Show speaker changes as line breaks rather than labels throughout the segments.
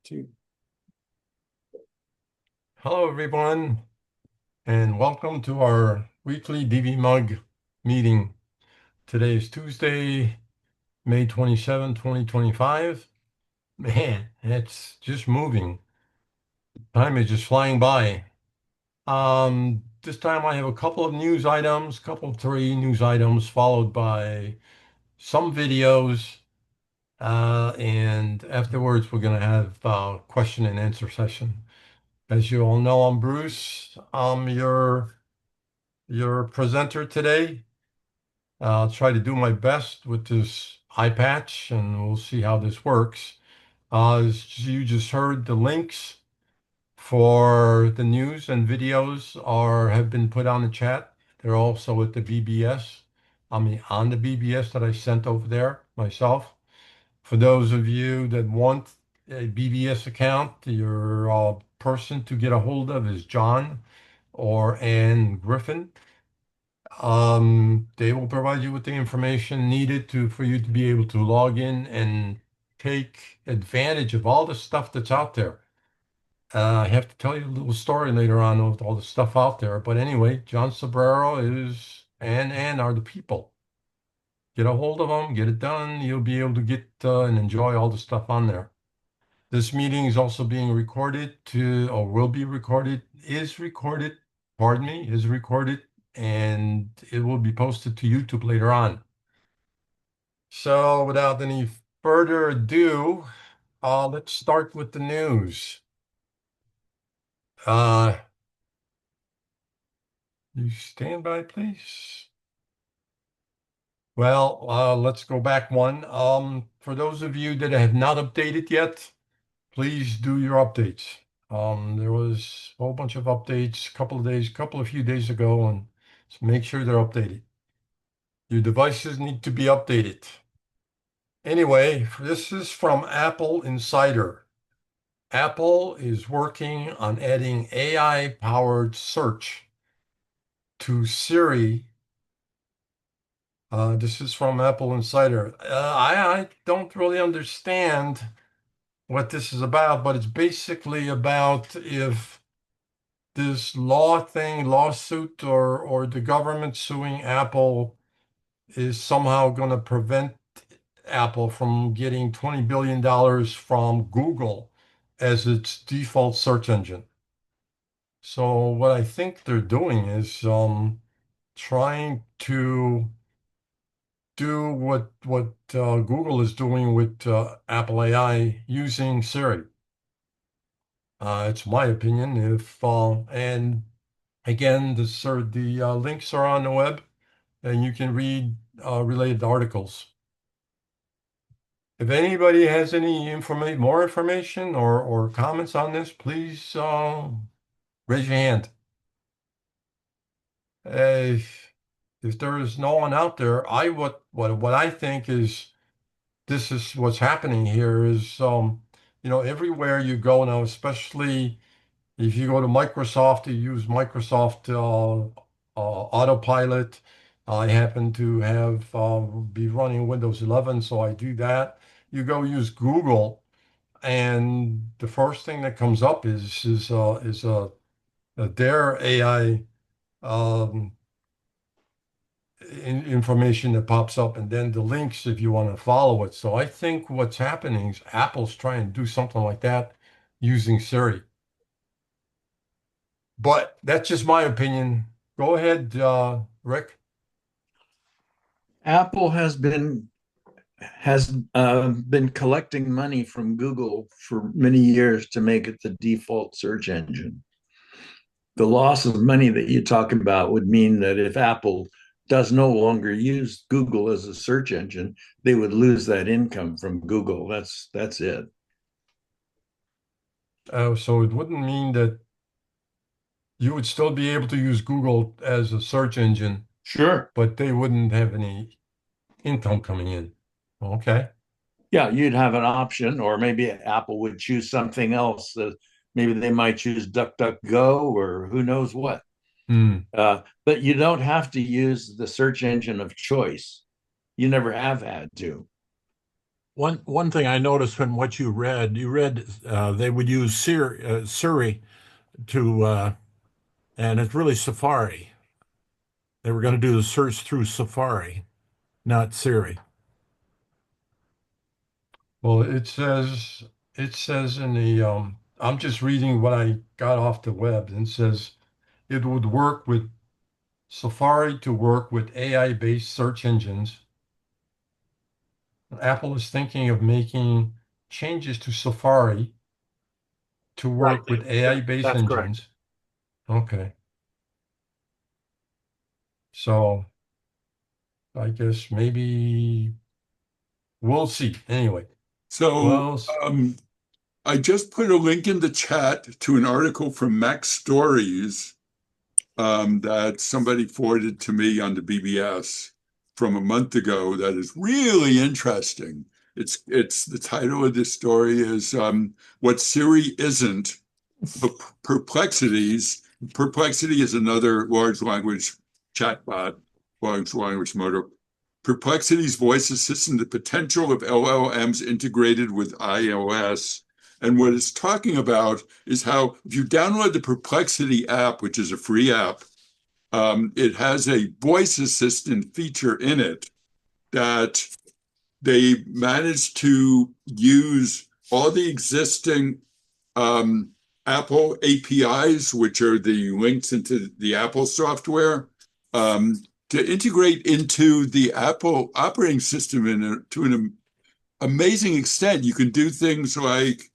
Two. Hello, everyone, and welcome to our weekly DVMUG meeting. Today is Tuesday, May 27, 2025. Man, it's just moving. Time is just flying by. This time I have a couple of news items, three news items, followed by some videos, and afterwards we're going to have a question and answer session. As you all know, I'm Bruce. I'm your presenter today. I'll try to do my best with this eye patch and we'll see how this works. As you just heard, the links for the news and videos have been put on the chat. They're also at the BBS. On the BBS that I sent over there myself. For those of you that want a BBS account, your person to get a hold of is John or Ann Griffin. They will provide you with the information needed for you to be able to log in and take advantage of all the stuff that's out there. I have to tell you a little story later on with all the stuff out there. But anyway, John Sobrero and are the people. Get a hold of them, get it done. You'll be able to get and enjoy all the stuff on there. This meeting is also being recorded or will be recorded, is recorded, and it will be posted to YouTube later on. So without any further ado, let's start with the news. You stand by, please. Well, let's go back one. For those of you that have not updated yet, please do your updates. There was a whole bunch of updates a few days ago, and so make sure they're updated. Your devices need to be updated. Anyway, this is from Apple Insider. Apple is working on adding AI-powered search to Siri. This is from Apple Insider. I don't really understand what this is about, but it's basically about if this lawsuit or the government suing Apple is somehow going to prevent Apple from getting $20 billion from Google as its default search engine. So what I think they're doing is trying to do what Google is doing with Apple AI using Siri. It's my opinion. And again, the links are on the web, and you can read related articles. If anybody has any more information or comments on this, please raise your hand. If there is no one out there, what I think is this is what's happening here is everywhere you go now, especially if you go to Microsoft, you use Microsoft Autopilot. I happen to have be running Windows 11, so I do that. You go use Google, and the first thing that comes up is their AI information that pops up, and then the links if you want to follow it. So I think what's happening is Apple's trying to do something like that using Siri. But that's just my opinion. Go ahead, Rick.
Apple has been collecting money from Google for many years to make it the default search engine. The loss of money that you talk about would mean that if Apple does no longer use Google as a search engine, they would lose that income from Google. That's it.
So it wouldn't mean that you would still be able to use Google as a search engine,
Sure.
but they wouldn't have any income coming in. Okay.
Yeah, you'd have an option, or maybe Apple would choose something else. Maybe they might choose DuckDuckGo or who knows what.
Hmm.
But you don't have to use the search engine of choice. You never have had to.
One thing I noticed from what you read they would use Siri to, and it's really Safari. They were going to do the search through Safari, not Siri.
Well, it says in the I'm just reading what I got off the web, and it says it would work with Safari to work with AI-based search engines. Apple is thinking of making changes to Safari to
Right.
work with AI-based
That's correct.
engines. Okay. So I guess maybe we'll see. Anyway,
So
well,
um, I just put a link in the chat to an article from Mac Stories that somebody forwarded to me on the BBS from a month ago that is really interesting. It's the title of this story is What Siri Isn't, Perplexities. Perplexity is another large language chatbot, large language model. Perplexity's voice assistant, the potential of LLMs integrated with iOS. And what it's talking about is how if you download the Perplexity app, which is a free app, it has a voice assistant feature in it that they managed to use all the existing um, Apple APIs, which are the links into the Apple software, to integrate into the Apple operating system to an amazing extent. You can do things like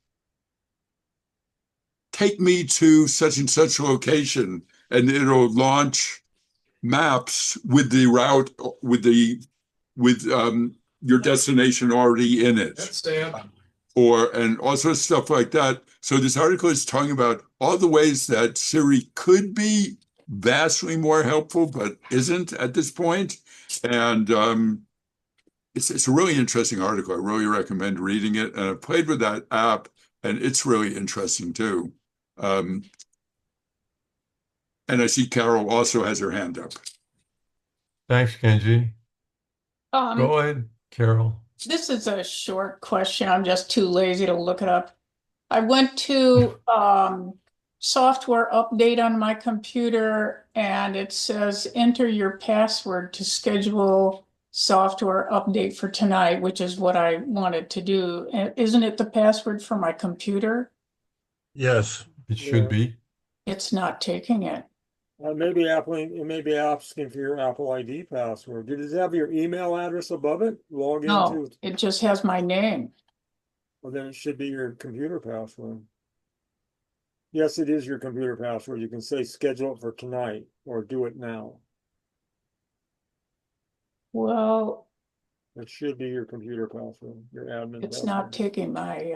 take me to such and such location, and it'll launch maps with the route with your destination already in it.
that's sad.
Or and also stuff like that. So this article is talking about all the ways that Siri could be vastly more helpful, but isn't at this point. And it's a really interesting article. I really recommend reading it. And I've played with that app, and it's really interesting too. Um, and I see Carol also has her hand up.
Thanks, Kenji.
Um,
Go ahead, Carol.
this is a short question. I'm just too lazy to look it up. I went to software update on my computer and it says enter your password to schedule software update for tonight, which is what I wanted to do. Isn't it the password for my computer?
Yes.
It should be.
It's not taking it.
It may be asking for your Apple ID password. Did it have your email address above it? Log
No,
into,
it just has my name.
well, then it should be your computer password. Yes, it is your computer password. You can say schedule it for tonight or do it now.
Well,
It should be your computer password, your admin
it's
password.
not taking my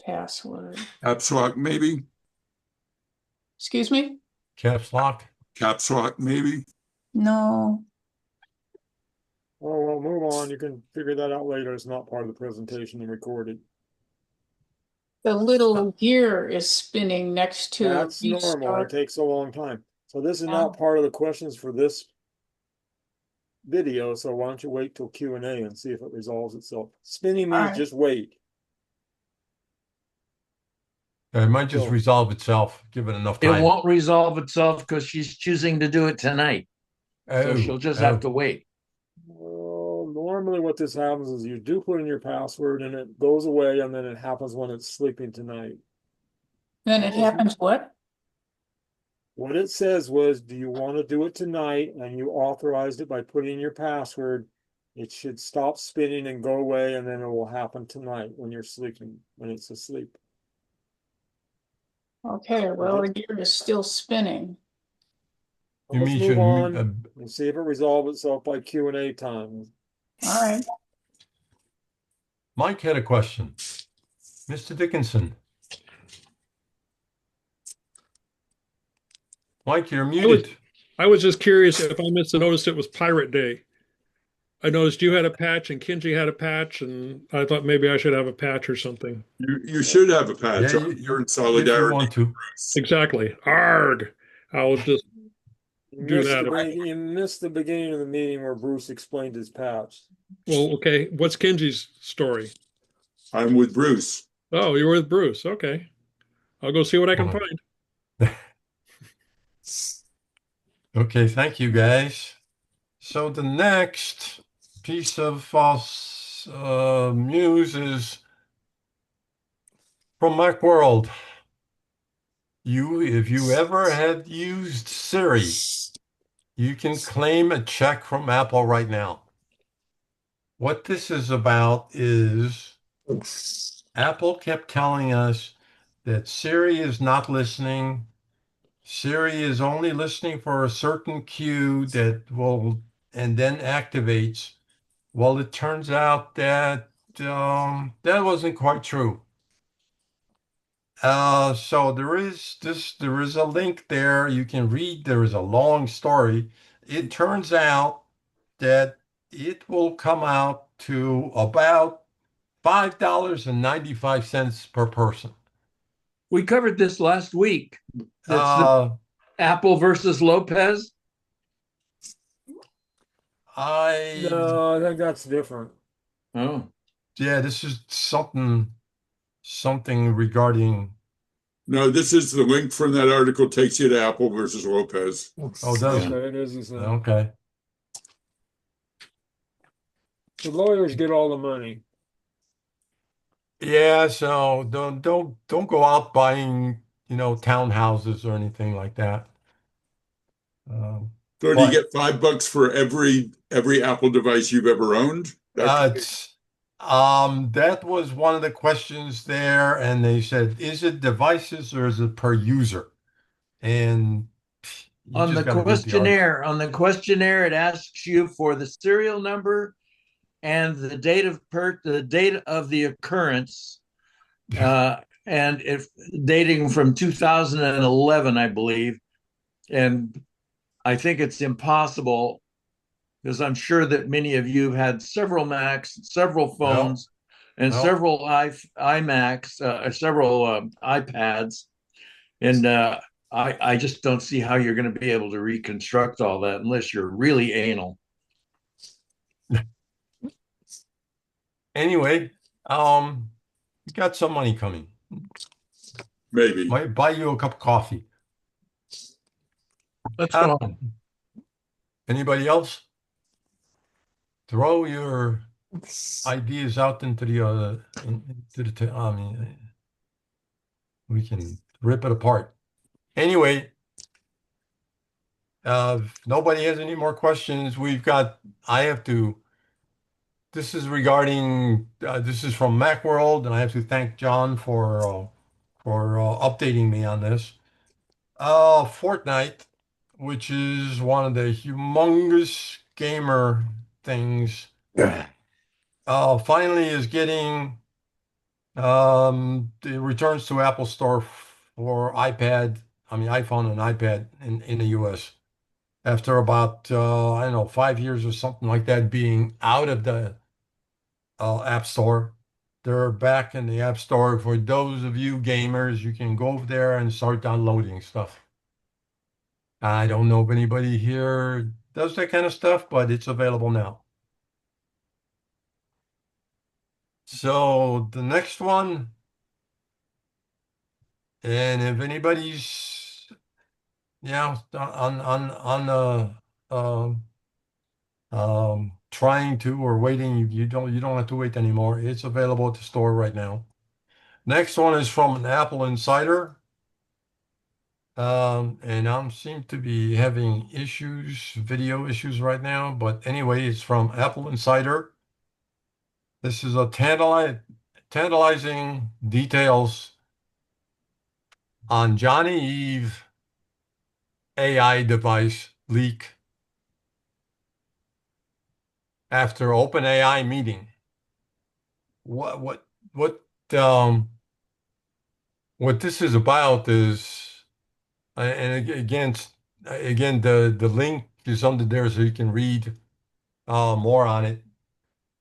password.
Caps lock, maybe?
Excuse me?
Caps lock.
Caps lock, maybe?
No.
Oh, well, move on. You can figure that out later. It's not part of the presentation and recorded.
The little gear is spinning next to
That's normal. It
restart.
takes a long time. So this is
Yeah.
not part of the questions for this video. So why don't you wait till Q&A and see if it resolves itself. Spinning means
Alright.
just wait.
It might just
So-
resolve itself. Give it enough
It
time.
won't resolve itself because she's choosing to do it tonight. So she'll just have to wait.
Well, normally what this happens is you do put in your password and it goes away and then it happens when it's sleeping tonight.
Then it happens what?
What it says was, do you want to do it tonight? And you authorized it by putting in your password. It should stop spinning and go away, and then it will happen tonight when you're sleeping, when it's asleep.
Okay, well, the gear is still spinning.
You
Let's
mean
move on
should
and see if it resolves itself by Q&A time.
All right.
Mike had a question. Mr. Dickinson. Mike, you're muted.
I was just curious if I missed to notice it was Pirate Day. I noticed you had a patch and Kenji had a patch, and I thought maybe I should have a patch or something.
You should have a patch.
Yeah,
You're in
if you
solidarity.
want to.
Exactly. Arg. I was just do that.
You missed the beginning of the meeting where Bruce explained his patch.
Well, okay. What's Kenji's story?
I'm with Bruce.
Oh, you're with Bruce. Okay. I'll go see what I can find.
Okay, thank you guys. So the next piece of false news is from Macworld. If you ever had used Siri, you can claim a check from Apple right now. What this is about is Apple kept telling us that Siri is not listening. Siri is only listening for a certain cue that will and then activates. Well, it turns out that that wasn't quite true. So there is a link there. You can read, there is a long story. It turns out that it will come out to about $5.95 per person.
We covered this last week. That's the
Uh,
Apple versus Lopez.
No, I think that's different.
Oh,
yeah, this is something regarding,
No, this is the link from that article takes you to Apple versus Lopez.
oh, does it?
Okay, it is the same.
Okay.
The lawyers get all the money.
Yeah, so don't go out buying, townhouses or anything like that. Um,
So do you
but
get $5 for every Apple device you've ever owned?
it's that was one of the questions there, and they said, is it devices or is it per user? And you
on
just
the
got to read the article.
questionnaire, it asks you for the serial number and the date of the occurrence, and if dating from 2011, I believe. And I think it's impossible because I'm sure that many of you have had several Macs, several
No,
phones, and
no.
several iMacs, several iPads, and I just don't see how you're going to be able to reconstruct all that unless you're really anal.
Anyway, you got some money coming.
Maybe.
Might buy you a cup of coffee.
Let's
Uh,
go on.
Anybody else? Throw your ideas out into I mean, we can rip it apart. Anyway, if nobody has any more questions, this is regarding, this is from Macworld, and I have to thank John for updating me on this. Fortnite, which is one of the humongous gamer things, finally is getting it returns to Apple Store for iPhone and iPad in the US after about I don't know, 5 years or something like that being out of the App Store. They're back in the App Store. For those of you gamers, you can go over there and start downloading stuff. I don't know if anybody here does that kind of stuff, but it's available now. So the next one, and if anybody's on trying to or waiting, you don't have to wait anymore. It's available at the store right now. Next one is from an Apple Insider. And I seem to be having video issues right now. But anyway, it's from Apple Insider. This is a tantalizing details on Johnny Ive AI device leak after OpenAI meeting. What um what this is about is, and again, the link is under there so you can read more on it.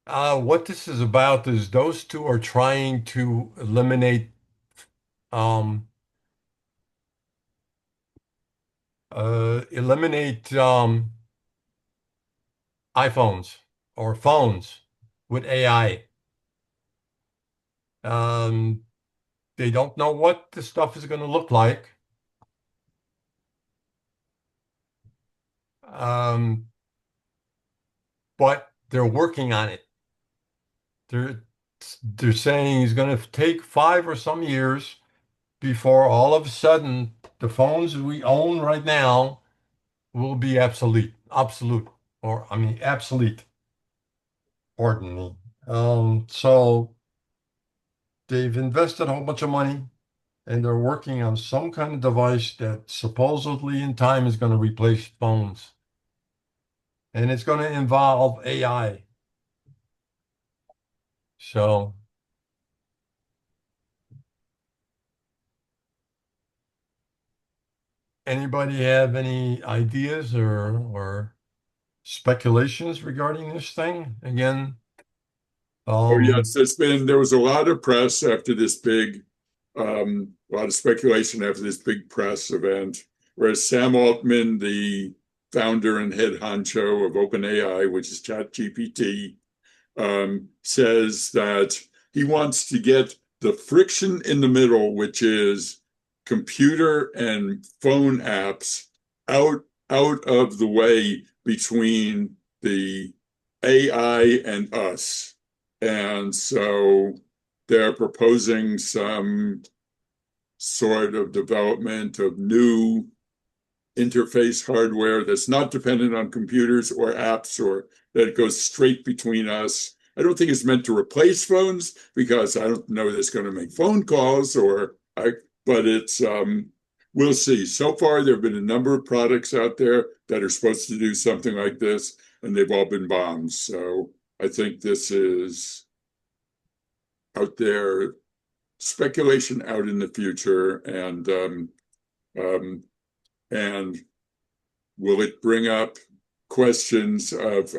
What this is about is those two are trying to eliminate um, eliminate iPhones or phones with AI. They don't know what the stuff is going to look like. But they're working on it. They're they're saying it's going to take 5 or some years before all of a sudden the phones we own right now will be obsolete, or I mean obsolete. Pardon me. So they've invested a whole bunch of money and they're working on some kind of device that supposedly in time is going to replace phones. And it's going to involve AI. So anybody have any ideas or speculations regarding this thing? Again,
Oh, yes, there was a lot of press after this big, a lot of speculation after this big press event, whereas Sam Altman, the founder and head honcho of OpenAI, which is ChatGPT, says that he wants to get the friction in the middle, which is computer and phone apps, out of the way between the AI and us. And so they're proposing some sort of development of new interface hardware that's not dependent on computers or apps, or that goes straight between us. I don't think it's meant to replace phones because I don't know that it's going to make phone calls but it's we'll see. So far, there have been a number of products out there that are supposed to do something like this, and they've all been bombs. So I think this is out there, speculation out in the future, and will it bring up questions of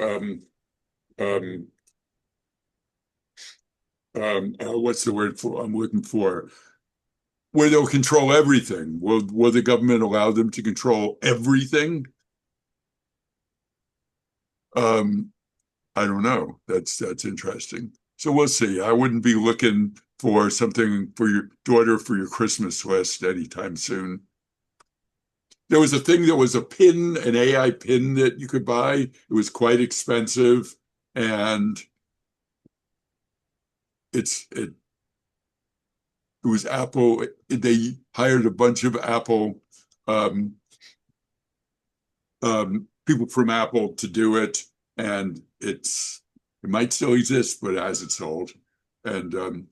what's the word I'm looking for? Where they'll control everything. Will the government allow them to control everything? I don't know. That's interesting. So we'll see. I wouldn't be looking for something for your daughter for your Christmas list anytime soon. There was a thing that was an AI pin that you could buy. It was quite expensive, and it was Apple. They hired a bunch of Apple um, people from Apple to do it, and it might still exist, but it hasn't sold. And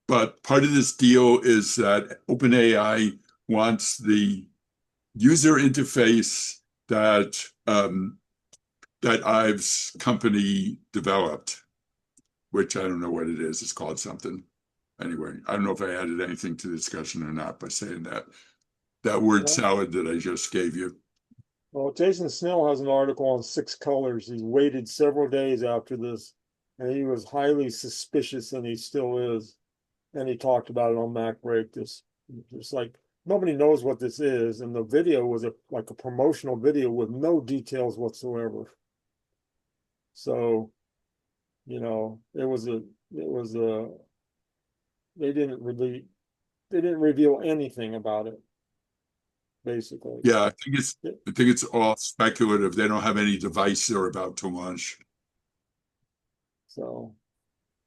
but part of this deal is that OpenAI wants the user interface that Ive's company developed, which I don't know what it is. It's called something. Anyway, I don't know if I added anything to the discussion or not by saying that word salad that I just gave you.
Well, Jason Snell has an article on 6 colors. He waited several days after this, and he was highly suspicious, and he still is. And he talked about it on MacBreak. Just like nobody knows what this is, and the video was like a promotional video with no details whatsoever. So, they didn't reveal anything about it, basically.
Yeah, I think it's all speculative. They don't have any device they're about to launch.
So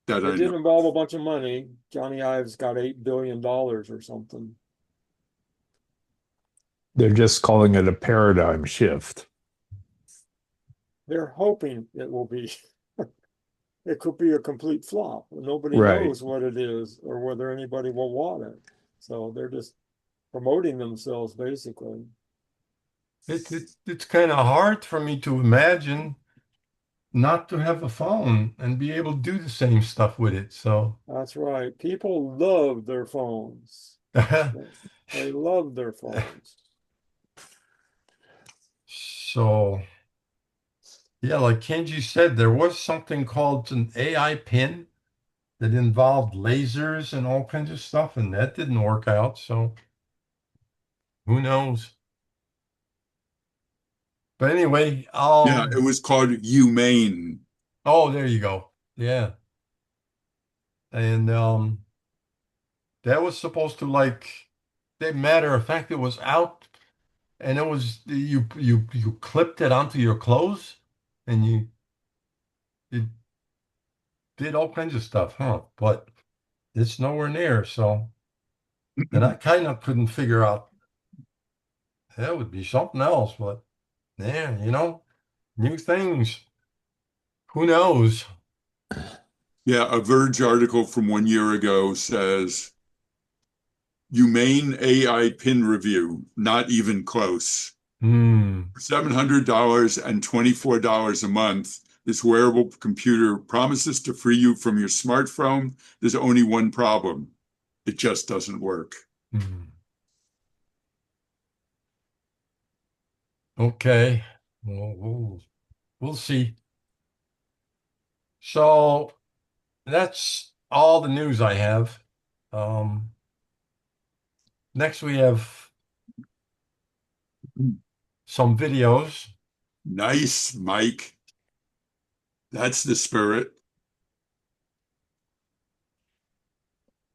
That
it
I
did
know.
involve a bunch of money. Johnny Ives got $8 billion or something.
They're just calling it a paradigm shift.
They're hoping it will be. It could be a complete flop. Nobody
Right.
knows what it is or whether anybody will want it. So they're just promoting themselves, basically.
it's kind of hard for me to imagine not to have a phone and be able to do the same stuff with it. So
That's right. People love their phones. They love their phones.
So yeah, like Kenji said, there was something called an AI pin that involved lasers and all kinds of stuff, and that didn't work out. So who knows? But anyway,
Yeah, it was called Humane.
oh, there you go. Yeah. And that was supposed to like, matter of fact, it was out and it was you clipped it onto your clothes and you did all kinds of stuff, huh? But it's nowhere near. So, and I kind of couldn't figure out that would be something else, but yeah, new things. Who knows?
Yeah, a Verge article from 1 year ago says Humane AI pin review, not even close.
Hmm.
$700 and $24 a month. This wearable computer promises to free you from your smartphone. There's only one problem. It just doesn't work.
Hmm. Okay. We'll see. So that's all the news I have. Next we have some videos.
Nice, Mike. That's the spirit.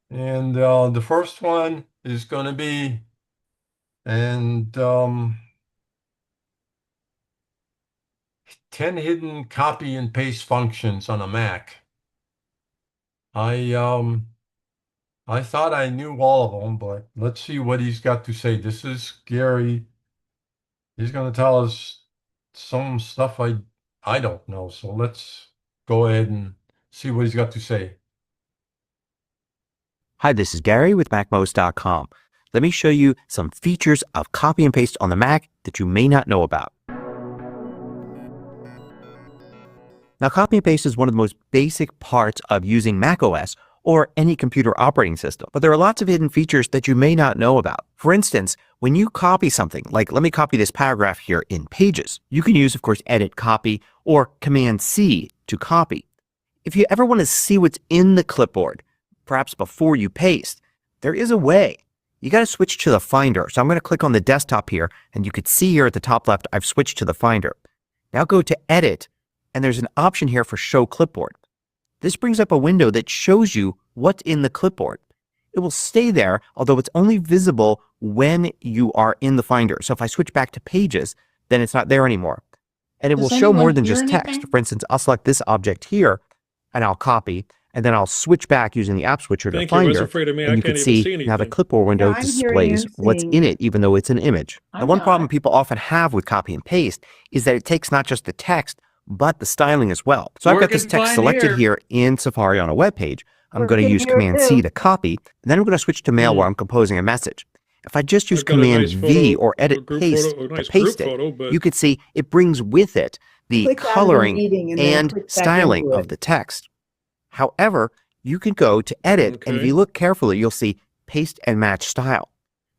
And the first one is going to be, and 10 hidden copy and paste functions on a Mac. I thought I knew all of them, but let's see what he's got to say. This is Gary. He's going to tell us some stuff I don't know. So let's go ahead and see what he's got to say.
Hi, this is Gary with MacMost.com. Let me show you some features of copy and paste on the Mac that you may not know about. Now, copy and paste is one of the most basic parts of using macOS or any computer operating system. But there are lots of hidden features that you may not know about. For instance, when you copy something, like let me copy this paragraph here in Pages, you can use, of course, Edit Copy or Command-C to copy. If you ever want to see what's in the clipboard, perhaps before you paste, there is a way. You got to switch to the Finder. So I'm going to click on the desktop here, and you can see here at the top left, I've switched to the Finder. Now go to Edit, and there's an option here for Show Clipboard. This brings up a window that shows you what's in the clipboard. It will stay there, although it's only visible when you are in the Finder. So if I switch back to Pages, then it's not there anymore. And it will show more than just text. For instance, I'll select this object here, and I'll copy, and then I'll switch back using the app switcher to Finder. And you can see now the clipboard window displays what's in it, even though it's an image. Now, one problem people often have with copy and paste is that it takes not just the text, but the styling as well. So I've got this text selected here in Safari on a web page. I'm going to use Command-C to copy, and then I'm going to switch to Mail where I'm composing a message. If I just use Command-V or Edit Paste to paste it, you can see it brings with it the coloring and styling of the text. However, you can go to Edit, and if you look carefully, you'll see Paste and Match Style.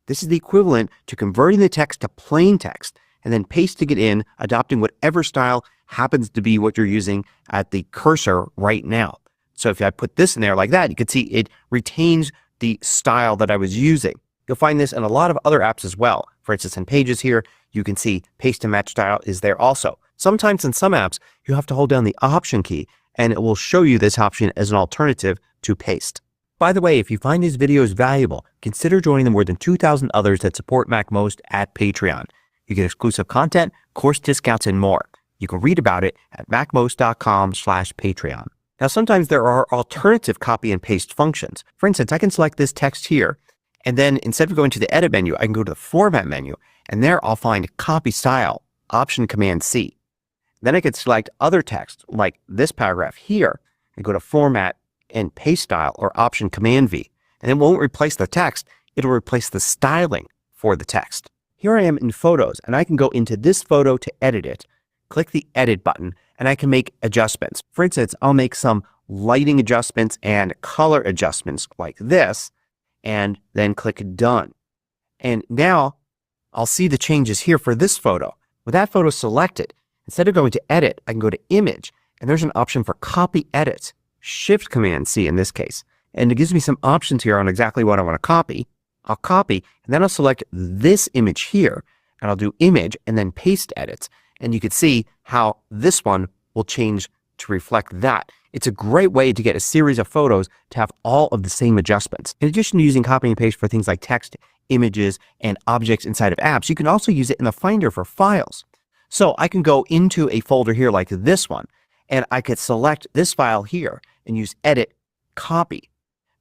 This is the equivalent to converting the text to plain text and then pasting it in, adopting whatever style happens to be what you're using at the cursor right now. So if I put this in there like that, you can see it retains the style that I was using. You'll find this in a lot of other apps as well. For instance, in Pages here, you can see Paste and Match Style is there also. Sometimes in some apps, you have to hold down the Option key, and it will show you this option as an alternative to paste. By the way, if you find these videos valuable, consider joining the more than 2,000 others that support MacMost at Patreon. You get exclusive content, course discounts, and more. You can read about it at macmost.com/Patreon. Now, sometimes there are alternative copy and paste functions. For instance, I can select this text here, and then instead of going to the Edit menu, I can go to the Format menu, and there I'll find Copy Style, Option Command-C. Then I can select other text, like this paragraph here, and go to Format and Paste Style, or Option Command-V. And it won't replace the text, it'll replace the styling for the text. Here I am in Photos, and I can go into this photo to edit it. Click the Edit button, and I can make adjustments. For instance, I'll make some lighting adjustments and color adjustments like this, and then click Done. And now I'll see the changes here for this photo. With that photo selected, instead of going to Edit, I can go to Image, and there's an option for Copy Edit, Shift Command-C in this case. And it gives me some options here on exactly what I want to copy. I'll copy, and then I'll select this image here, and I'll do Image and then Paste Edits. And you can see how this one will change to reflect that. It's a great way to get a series of photos to have all of the same adjustments. In addition to using copy and paste for things like text, images, and objects inside of apps, you can also use it in the Finder for files. So I can go into a folder here like this one, and I could select this file here and use Edit, Copy.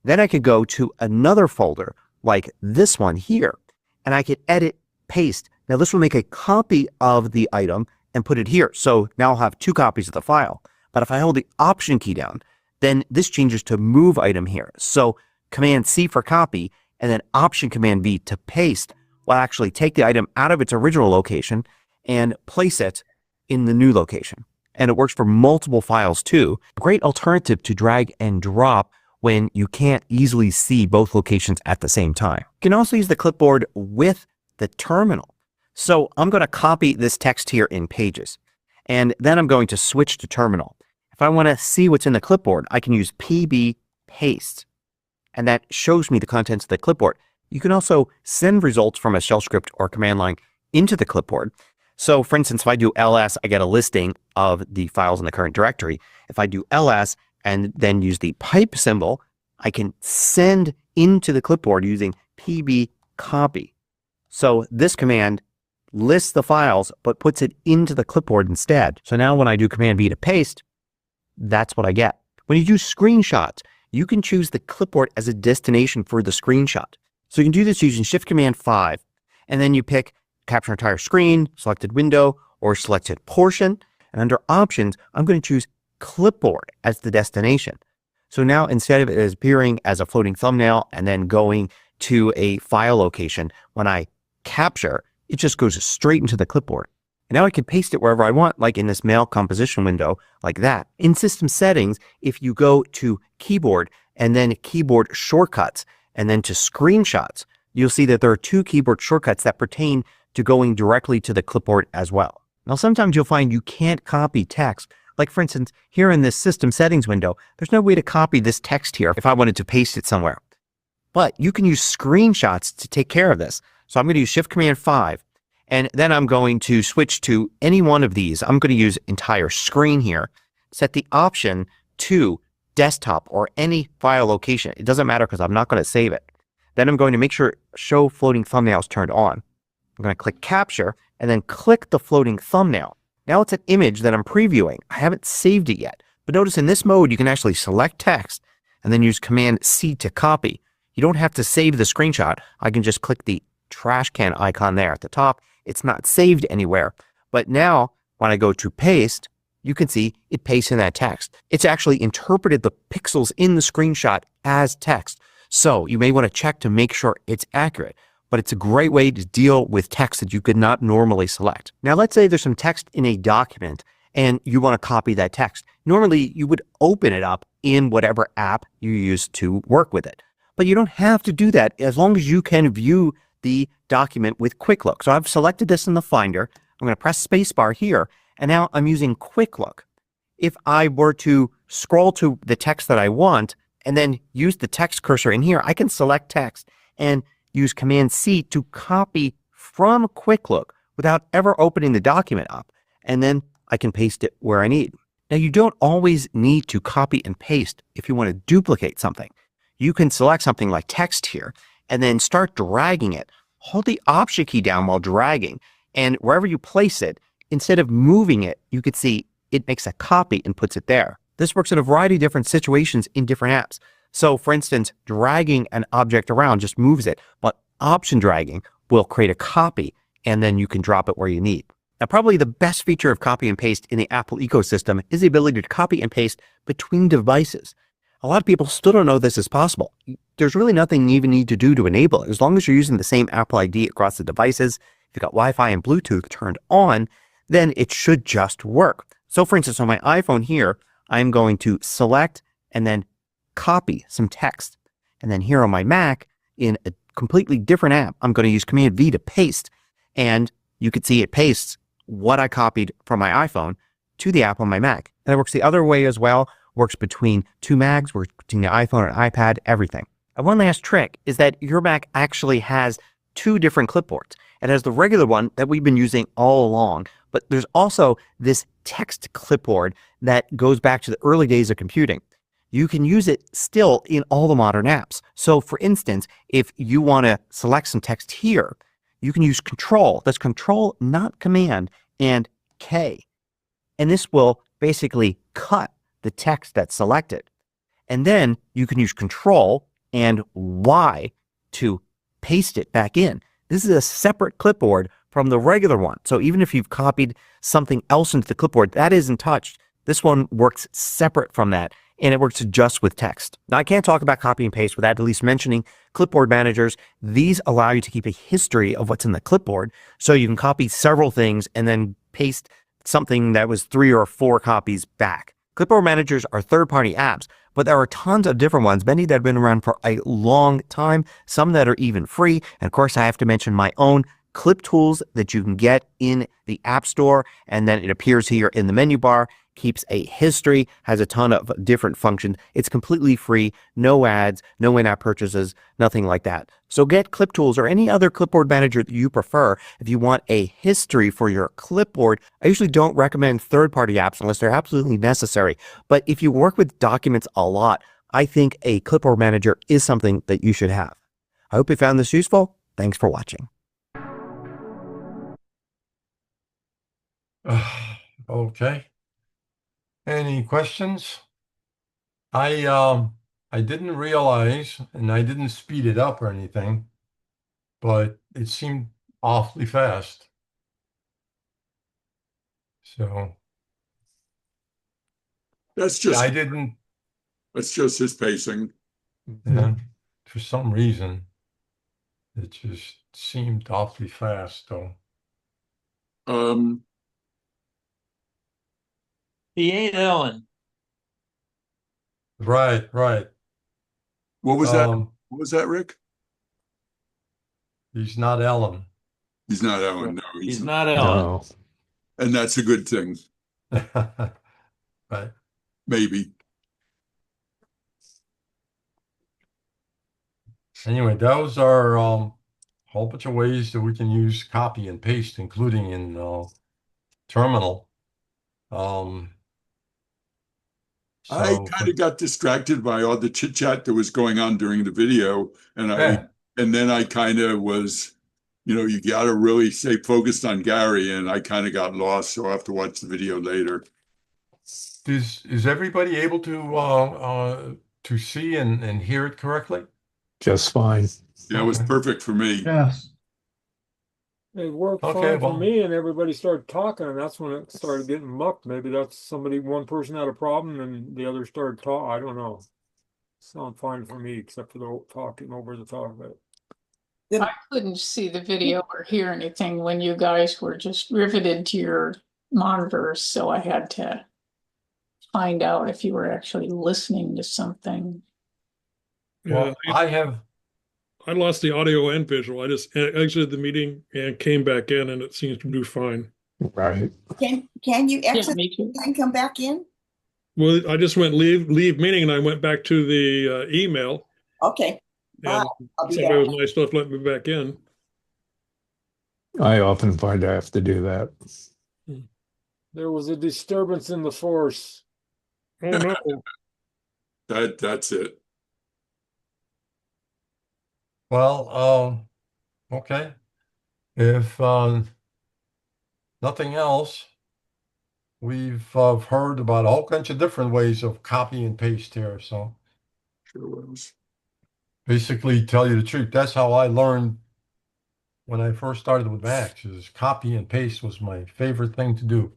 Then I could go to another folder like this one here, and I could Edit, Paste. Now this will make a copy of the item and put it here. So now I'll have 2 copies of the file. But if I hold the Option key down, then this changes to Move Item here. So Command C for copy and then Option Command V to paste will actually take the item out of its original location and place it in the new location. And it works for multiple files too. A great alternative to drag and drop when you can't easily see both locations at the same time. You can also use the clipboard with the terminal. So I'm going to copy this text here in Pages, and then I'm going to switch to terminal. If I want to see what's in the clipboard, I can use PB Paste, and that shows me the contents of the clipboard. You can also send results from a shell script or command line into the clipboard. So for instance, if I do ls, I get a listing of the files in the current directory. If I do ls and then use the pipe symbol, I can send into the clipboard using PB Copy. So this command lists the files but puts it into the clipboard instead. So now when I do Command V to paste, that's what I get. When you do screenshots, you can choose the clipboard as a destination for the screenshot. So you can do this using Shift Command 5, and then you pick Capture Entire Screen, Selected Window, or Selected Portion. And under Options, I'm going to choose Clipboard as the destination. So now instead of it appearing as a floating thumbnail and then going to a file location, when I capture, it just goes straight into the clipboard. And now I can paste it wherever I want, like in this mail composition window, like that. In System Settings, if you go to Keyboard and then Keyboard Shortcuts and then to Screenshots, you'll see that there are 2 keyboard shortcuts that pertain to going directly to the clipboard as well. Now sometimes you'll find you can't copy text. Like for instance, here in this System Settings window, there's no way to copy this text here if I wanted to paste it somewhere. But you can use screenshots to take care of this. So I'm going to use Shift Command 5. And then I'm going to switch to any one of these. I'm going to use entire screen here. Set the option to desktop or any file location. It doesn't matter because I'm not going to save it. Then I'm going to make sure Show Floating Thumbnail is turned on. I'm going to click Capture and then click the floating thumbnail. Now it's an image that I'm previewing. I haven't saved it yet. But notice in this mode, you can actually select text and then use Command C to copy. You don't have to save the screenshot. I can just click the trash can icon there at the top. It's not saved anywhere. But now when I go to paste, you can see it pastes in that text. It's actually interpreted the pixels in the screenshot as text. So you may want to check to make sure it's accurate. But it's a great way to deal with text that you could not normally select. Now let's say there's some text in a document and you want to copy that text. Normally you would open it up in whatever app you use to work with it. But you don't have to do that as long as you can view the document with Quick Look. So I've selected this in the Finder. I'm going to press spacebar here, and now I'm using Quick Look. If I were to scroll to the text that I want and then use the text cursor in here, I can select text and use Command C to copy from Quick Look without ever opening the document up, and then I can paste it where I need. Now you don't always need to copy and paste if you want to duplicate something. You can select something like text here and then start dragging it. Hold the Option key down while dragging, and wherever you place it, instead of moving it, you can see it makes a copy and puts it there. This works in a variety of different situations in different apps. So for instance, dragging an object around just moves it, but option dragging will create a copy and then you can drop it where you need. Now probably the best feature of copy and paste in the Apple ecosystem is the ability to copy and paste between devices. A lot of people still don't know this is possible. There's really nothing you even need to do to enable it. As long as you're using the same Apple ID across the devices, if you've got Wi-Fi and Bluetooth turned on, then it should just work. So for instance, on my iPhone here, I'm going to select and then copy some text. And then here on my Mac, in a completely different app, I'm going to use Command V to paste. And you can see it pastes what I copied from my iPhone to the app on my Mac. And it works the other way as well. Works between 2 Macs, works between the iPhone and iPad, everything. And one last trick is that your Mac actually has 2 different clipboards. It has the regular one that we've been using all along, But there's also this text clipboard that goes back to the early days of computing. You can use it still in all the modern apps. So for instance, if you want to select some text here, you can use Control. That's Control, not Command, and K. And this will basically cut the text that's selected. And then you can use Control and Y to paste it back in. This is a separate clipboard from the regular one. So even if you've copied something else into the clipboard, that isn't touched. This one works separate from that, and it works just with text. Now, I can't talk about copy and paste without at least mentioning clipboard managers. These allow you to keep a history of what's in the clipboard, so you can copy several things and then paste something that was 3 or 4 copies back. Clipboard managers are third-party apps, but there are tons of different ones, many that have been around for a long time, some that are even free. And of course, I have to mention my own Clip Tools that you can get in the App Store, and then it appears here in the menu bar, keeps a history, has a ton of different functions. It's completely free, no ads, no in-app purchases, nothing like that. So get Clip Tools or any other clipboard manager that you prefer if you want a history for your clipboard. I usually don't recommend third-party apps unless they're absolutely necessary. But if you work with documents a lot, I think a clipboard manager is something that you should have. I hope you found this useful. Thanks for watching.
Okay. Any questions? I didn't realize, and I didn't speed it up or anything, but it seemed awfully fast. So
That's
yeah,
just
I didn't.
that's just his pacing.
Yeah, for some reason, it just seemed awfully fast, though.
He ain't Ellen.
Right, right.
What was that? What was that, Rick?
He's not Ellen.
He's not Ellen. No,
He's not Ellen.
No.
and that's a good thing.
Right.
Maybe.
Anyway, those are a whole bunch of ways that we can use copy and paste, including in Terminal.
I
So,
kind of got distracted by all the chit chat that was going on during the video, and
yeah.
then I kind of was, you got to really stay focused on Gary, and I kind of got lost, so I have to watch the video later.
Is everybody able to see and hear it correctly?
Just fine.
Yeah, it was perfect for me.
Yes. It worked
Okay,
fine for
well-
me, and everybody started talking, and that's when it started getting mucked. Maybe that's one person had a problem, and the other started talking. I don't know. Sound fine for me, except for the talking over the top of it.
I couldn't see the video or hear anything when you guys were just riveted to your monitors, so I had to find out if you were actually listening to something.
Well,
Yeah, I lost the audio and visual. I just exited the meeting and came back in, and it seems to do fine.
Right.
Can you
Yeah,
exit
me too.
and come back in?
Well, I just went leave meeting, and I went back to the email,
Okay.
and
I'll be
somebody
back.
was nice enough to let me back in.
I often find I have to do that.
There was a disturbance in the force.
Oh no!
That's it.
Well, okay. If nothing else, we've heard about a whole bunch of different ways of copy and paste here. So
Sure was.
basically, tell you the truth, that's how I learned when I first started with Macs. Is copy and paste was my favorite thing to do.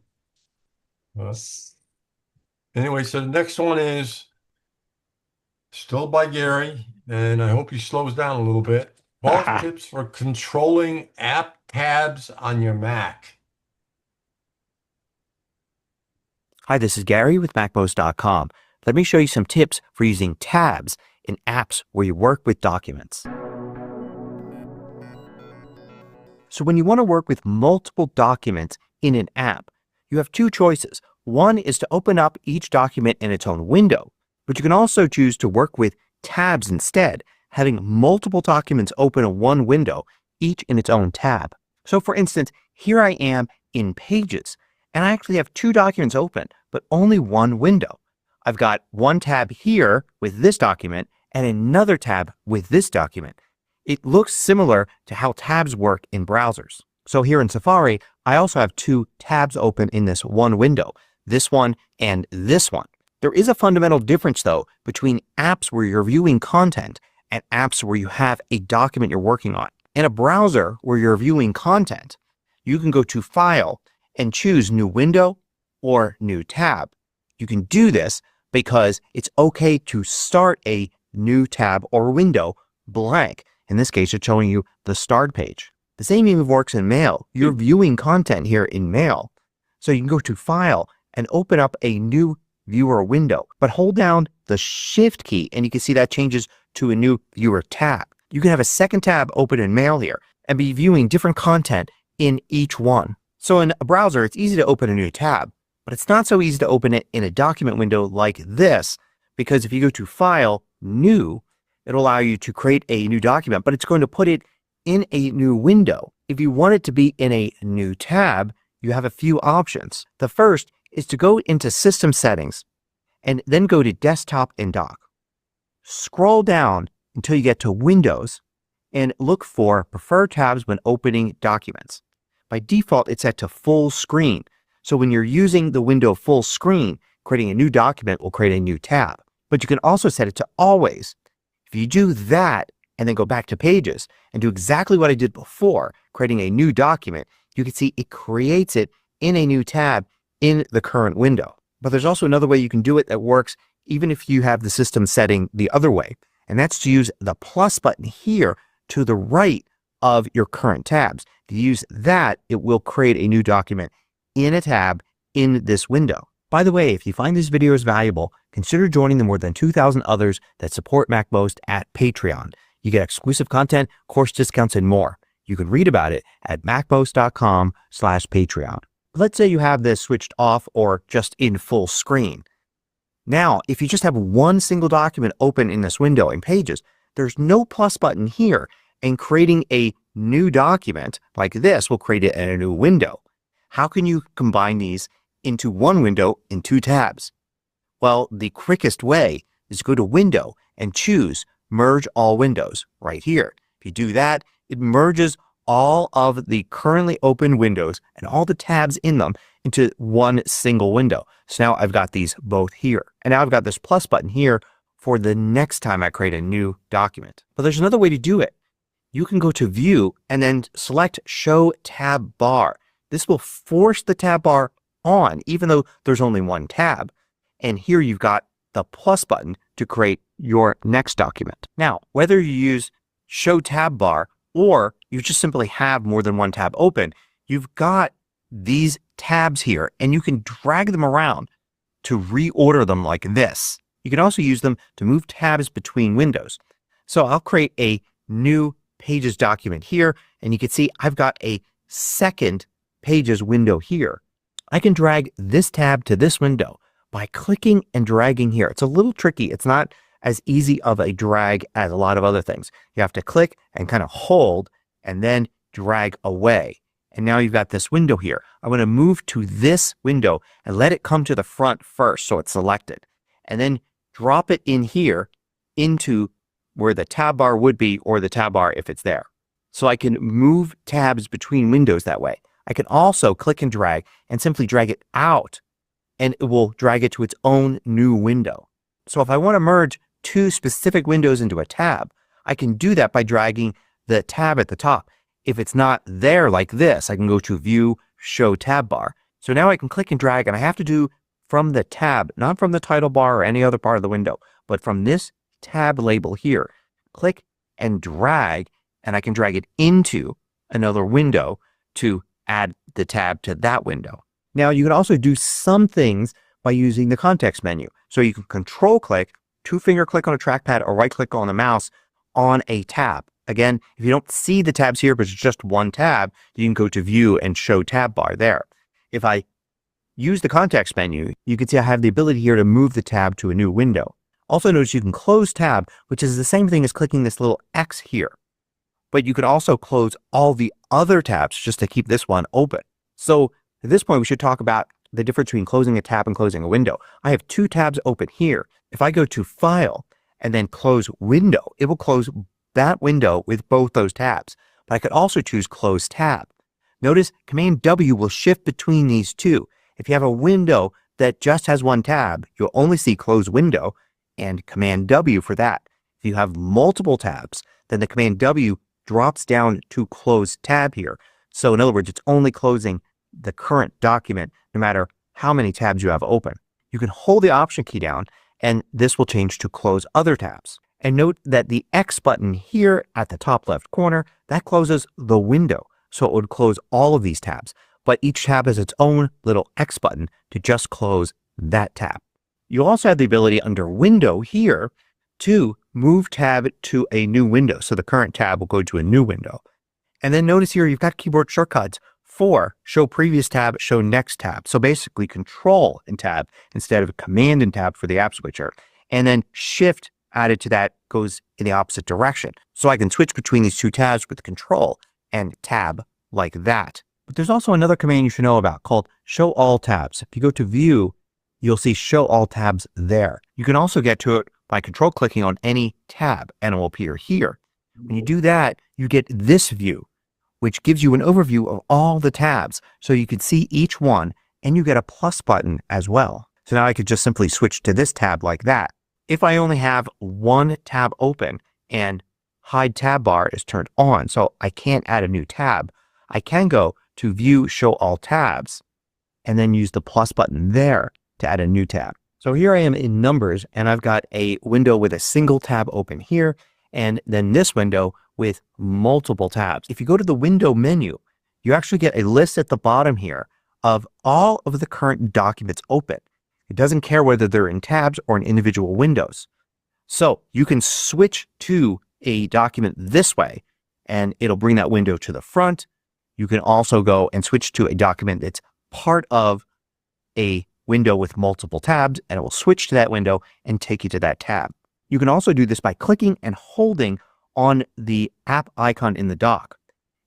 Anyway, so the next one is still by Gary, and I hope he slows down a little bit. 12 tips for controlling app tabs on your Mac.
Hi, this is Gary with MacMost.com. Let me show you some tips for using tabs in apps where you work with documents. So when you want to work with multiple documents in an app, you have 2 choices. One is to open up each document in its own window, but you can also choose to work with tabs instead, having multiple documents open in one window, each in its own tab. So for instance, here I am in Pages. And I actually have two documents open, but only one window. I've got one tab here with this document and another tab with this document. It looks similar to how tabs work in browsers. So here in Safari, I also have two tabs open in this one window, this one and this one. There is a fundamental difference though between apps where you're viewing content and apps where you have a document you're working on. In a browser where you're viewing content, you can go to File and choose New Window or New Tab. You can do this because it's okay to start a new tab or window blank. In this case, it's showing you the start page. The same even works in Mail. You're viewing content here in Mail. So you can go to File and open up a new viewer window, but hold down the Shift key and you can see that changes to a new viewer tab. You can have a second tab open in Mail here and be viewing different content in each one. So in a browser, it's easy to open a new tab, but it's not so easy to open it in a document window like this, because if you go to File, New, it'll allow you to create a new document, but it's going to put it in a new window. If you want it to be in a new tab, you have a few options. The first is to go into System Settings and then go to Desktop and Dock. Scroll down until you get to Windows and look for Prefer Tabs when opening documents. By default, it's set to full screen. So when you're using the window full screen, creating a new document will create a new tab. But you can also set it to always. If you do that and then go back to Pages and do exactly what I did before, creating a new document, you can see it creates it in a new tab in the current window. But there's also another way you can do it that works even if you have the system setting the other way. And that's to use the plus button here to the right of your current tabs. If you use that, it will create a new document in a tab in this window. By the way, if you find these videos valuable, consider joining the more than 2,000 others that support MacMost at Patreon. You get exclusive content, course discounts, and more. You can read about it at macmost.com/Patreon. Let's say you have this switched off or just in full screen. Now, if you just have one single document open in this window in Pages, there's no plus button here, and creating a new document like this will create it in a new window. How can you combine these into one window in two tabs? Well, the quickest way is to go to Window and choose Merge All Windows right here. If you do that, it merges all of the currently open windows and all the tabs in them into one single window. So now I've got these both here. And now I've got this plus button here for the next time I create a new document. But there's another way to do it. You can go to View and then select Show Tab Bar. This will force the tab bar on even though there's only one tab. And here you've got the plus button to create your next document. Now, whether you use Show Tab Bar or you just simply have more than one tab open, you've got these tabs here and you can drag them around to reorder them like this. You can also use them to move tabs between windows. So I'll create a new Pages document here and you can see I've got a second Pages window here. I can drag this tab to this window by clicking and dragging here. It's a little tricky. It's not as easy of a drag as a lot of other things. You have to click and kind of hold and then drag away. And now you've got this window here. I want to move to this window and let it come to the front first so it's selected. And then drop it in here into where the tab bar would be or the tab bar if it's there. So I can move tabs between windows that way. I can also click and drag and simply drag it out and it will drag it to its own new window. So if I want to merge two specific windows into a tab, I can do that by dragging the tab at the top. If it's not there like this, I can go to View, Show Tab Bar. So now I can click and drag and I have to do from the tab, not from the title bar or any other part of the window, but from this tab label here. Click and drag and I can drag it into another window to add the tab to that window. Now you can also do some things by using the context menu. So you can control click, two finger click on a trackpad or right click on the mouse on a tab. Again, if you don't see the tabs here but it's just one tab, you can go to View and Show Tab Bar there. If I use the context menu, you can see I have the ability here to move the tab to a new window. Also notice you can close tab, which is the same thing as clicking this little X here. But you can also close all the other tabs just to keep this one open. So At this point, we should talk about the difference between closing a tab and closing a window. I have two tabs open here. If I go to File and then Close Window, it will close that window with both those tabs. But I could also choose Close Tab. Notice Command W will shift between these two. If you have a window that just has one tab, you'll only see Close Window and Command W for that. If you have multiple tabs, then the Command W drops down to Close Tab here. So in other words, it's only closing the current document no matter how many tabs you have open. You can hold the Option key down and this will change to Close Other Tabs. And note that the X button here at the top left corner, that closes the window. So it would close all of these tabs. But each tab has its own little X button to just close that tab. You also have the ability under Window here to move tab to a new window. So the current tab will go to a new window. And then notice here you've got keyboard shortcuts for Show Previous Tab, Show Next Tab. So basically Control and Tab instead of Command and Tab for the app switcher. And then Shift added to that goes in the opposite direction. So I can switch between these two tabs with Control and Tab like that. But there's also another command you should know about called Show All Tabs. If you go to View, you'll see Show All Tabs there. You can also get to it by control clicking on any tab and it will appear here. When you do that, you get this view, which gives you an overview of all the tabs so you can see each one, and you get a plus button as well. So now I could just simply switch to this tab like that. If I only have one tab open and Hide Tab Bar is turned on, so I can't add a new tab, I can go to View Show All Tabs and then use the plus button there to add a new tab. So here I am in Numbers and I've got a window with a single tab open here and then this window with multiple tabs. If you go to the window menu, you actually get a list at the bottom here of all of the current documents open. It doesn't care whether they're in tabs or in individual windows. So you can switch to a document this way and it'll bring that window to the front. You can also go and switch to a document that's part of a window with multiple tabs and it will switch to that window and take you to that tab. You can also do this by clicking and holding on the app icon in the dock.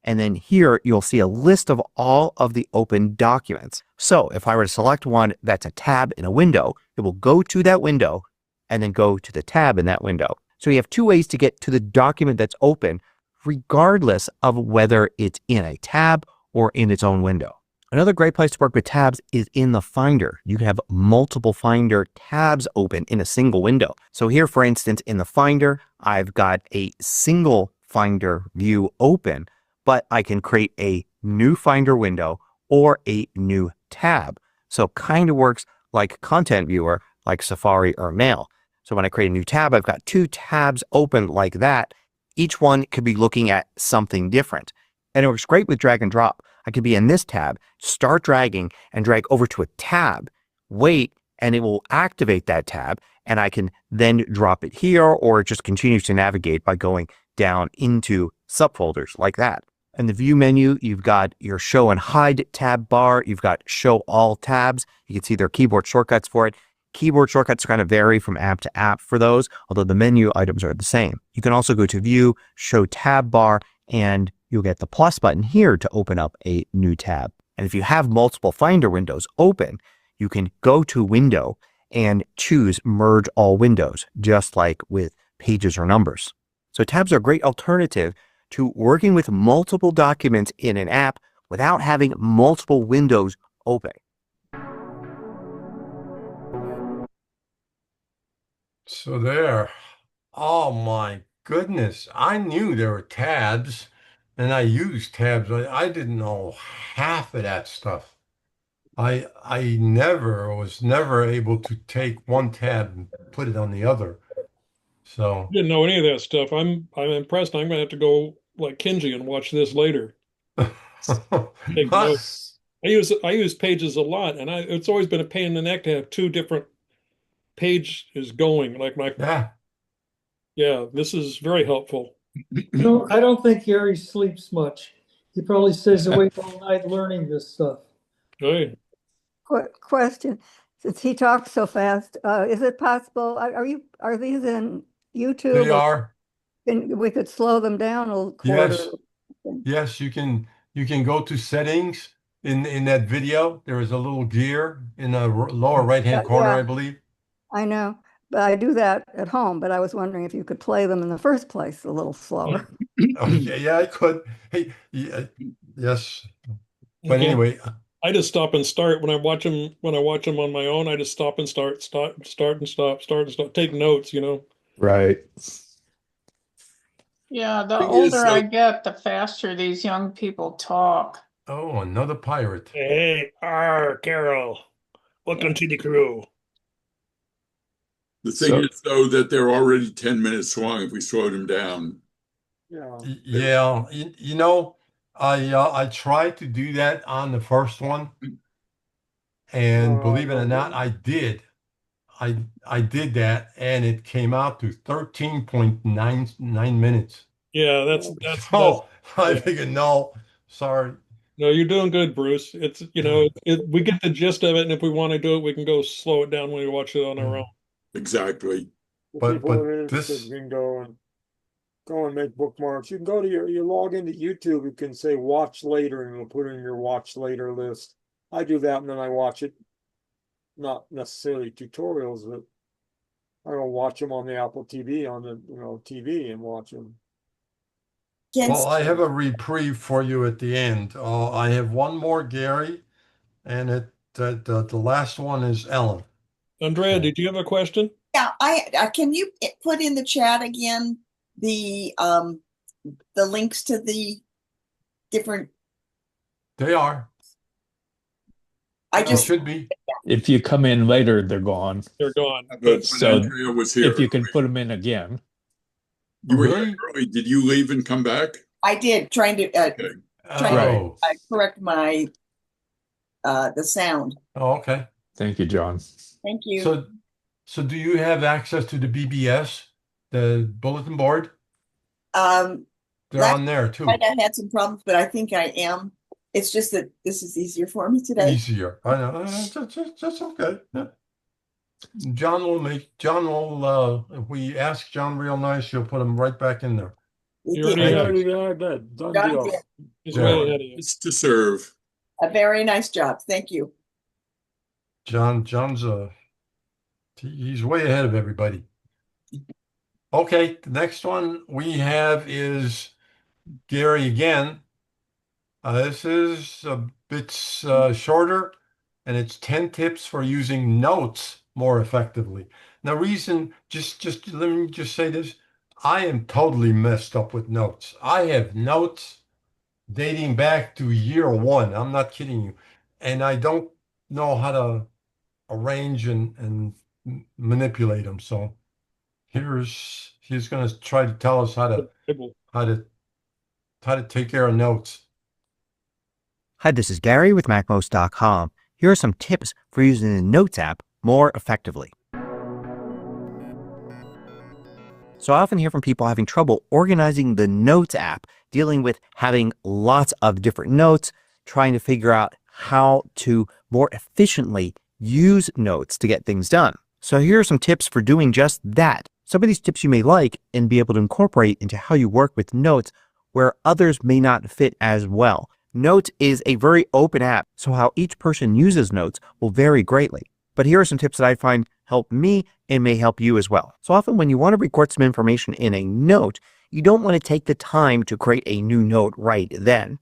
And then here you'll see a list of all of the open documents. So if I were to select one that's a tab in a window, it will go to that window and then go to the tab in that window. So you have two ways to get to the document that's open regardless of whether it's in a tab or in its own window. Another great place to work with tabs is in the Finder. You can have multiple Finder tabs open in a single window. So here, for instance, in the Finder, I've got a single Finder view open, but I can create a new Finder window or a new tab. So kind of works like Content Viewer, like Safari or Mail. So when I create a new tab, I've got two tabs open like that. Each one could be looking at something different. And it works great with drag and drop. I could be in this tab, start dragging and drag over to a tab, wait, and it will activate that tab. And I can then drop it here or it just continues to navigate by going down into subfolders like that. In the view menu, you've got your show and hide tab bar. You've got show all tabs. You can see there are keyboard shortcuts for it. Keyboard shortcuts kind of vary from app to app for those, although the menu items are the same. You can also go to view, show tab bar, and you'll get the plus button here to open up a new tab. And if you have multiple Finder windows open, you can go to Window and choose Merge All Windows, just like with Pages or Numbers. So tabs are a great alternative to working with multiple documents in an app without having multiple windows open.
So there. Oh my goodness. I knew there were tabs and I used tabs. I didn't know half of that stuff. I was never able to take one tab and put it on the other. So
Didn't know any of that stuff. I'm impressed. I'm gonna have to go like Kenji and watch this later. Take notes. I use Pages a lot, and it's always been a pain in the neck to have two different pages going. Like yeah, this is very helpful.
No, I don't think Gary sleeps much. He probably stays awake all night learning this stuff.
Hey,
Question, since he talks so fast, is it possible, are these in YouTube?
They are.
We could slow them down a quarter.
Yes. Yes, you can go to settings in that video, there is a little gear in the lower right-hand corner,
Yeah.
I believe.
I know, but I do that at home, but I was wondering if you could play them in the first place a little slower.
Oh, yeah, I could. Hey, yeah, yes. But
Okay.
anyway,
I just stop and start when I watch them. When I watch them on my own, I just stop and start, start and stop, start and stop. Take notes, you know.
Right.
Yeah, the
Thing is,
older I get, the faster these young people talk.
oh, another pirate.
Hey, Carol, welcome to the crew.
the thing
So,
is, though, that they're already 10 minutes long if we slowed them down.
Yeah.
Yeah, I tried to do that on the first one, and believe it or not, I did. I did that, and it came out to 13.99 minutes.
Yeah, that's
So I
yeah.
figured, no, sorry.
No, you're doing good, Bruce. It's we get the gist of it, and if we want to do it, we can go slow it down when we watch it on our own.
Exactly.
If
But-
people
but
are interested,
this-
you can go and make bookmarks. You can go to you log into YouTube, you can say watch later and it'll put in your watch later list. I do that and then I watch it. Not necessarily tutorials, but I don't watch them on the Apple TV on the TV and watch them.
Well, I have a reprieve for you at the end. I have one more, Gary, and the last one is Ellen.
Andrea, did you have a question?
Yeah, I can you put in the chat again the links to the different.
They are.
I
They
just
should be.
if you come in later, they're gone.
They're gone.
But
So,
Andrea was here.
If you can put them in again.
You were
Really?
here early. Did you leave and come back?
I did trying to
Okay.
Oh,
correct my the sound.
oh, okay.
Thank you, John.
Thank you.
So do you have access to the BBS, the bulletin board?
Last
They're on there too.
night I had some problems, but I think I am. It's just that this is easier for me today.
Easier. I know. That's okay. Yeah. John will if we ask John real nice, he'll put them right back in there.
You already
Thank
have.
you.
I bet. Done
John
deal.
did
He's
Yeah.
way ahead of you.
It's to serve.
a very nice job. Thank you.
John's he's way ahead of everybody. Okay, the next one we have is Gary again. This is a bit shorter, and it's 10 tips for using notes more effectively. Now, just let me just say this. I am totally messed up with notes. I have notes dating back to year one. I'm not kidding you. And I don't know how to arrange and manipulate them. So he's going to try to tell us how to take care of notes.
Hi, this is Gary with MacMost.com. Here are some tips for using the Notes app more effectively. So I often hear from people having trouble organizing the Notes app, dealing with having lots of different notes, trying to figure out how to more efficiently use notes to get things done. So here are some tips for doing just that. Some of these tips you may like and be able to incorporate into how you work with notes where others may not fit as well. Notes is a very open app, so how each person uses Notes will vary greatly. But here are some tips that I find help me and may help you as well. So often when you want to record some information in a note, you don't want to take the time to create a new note right then.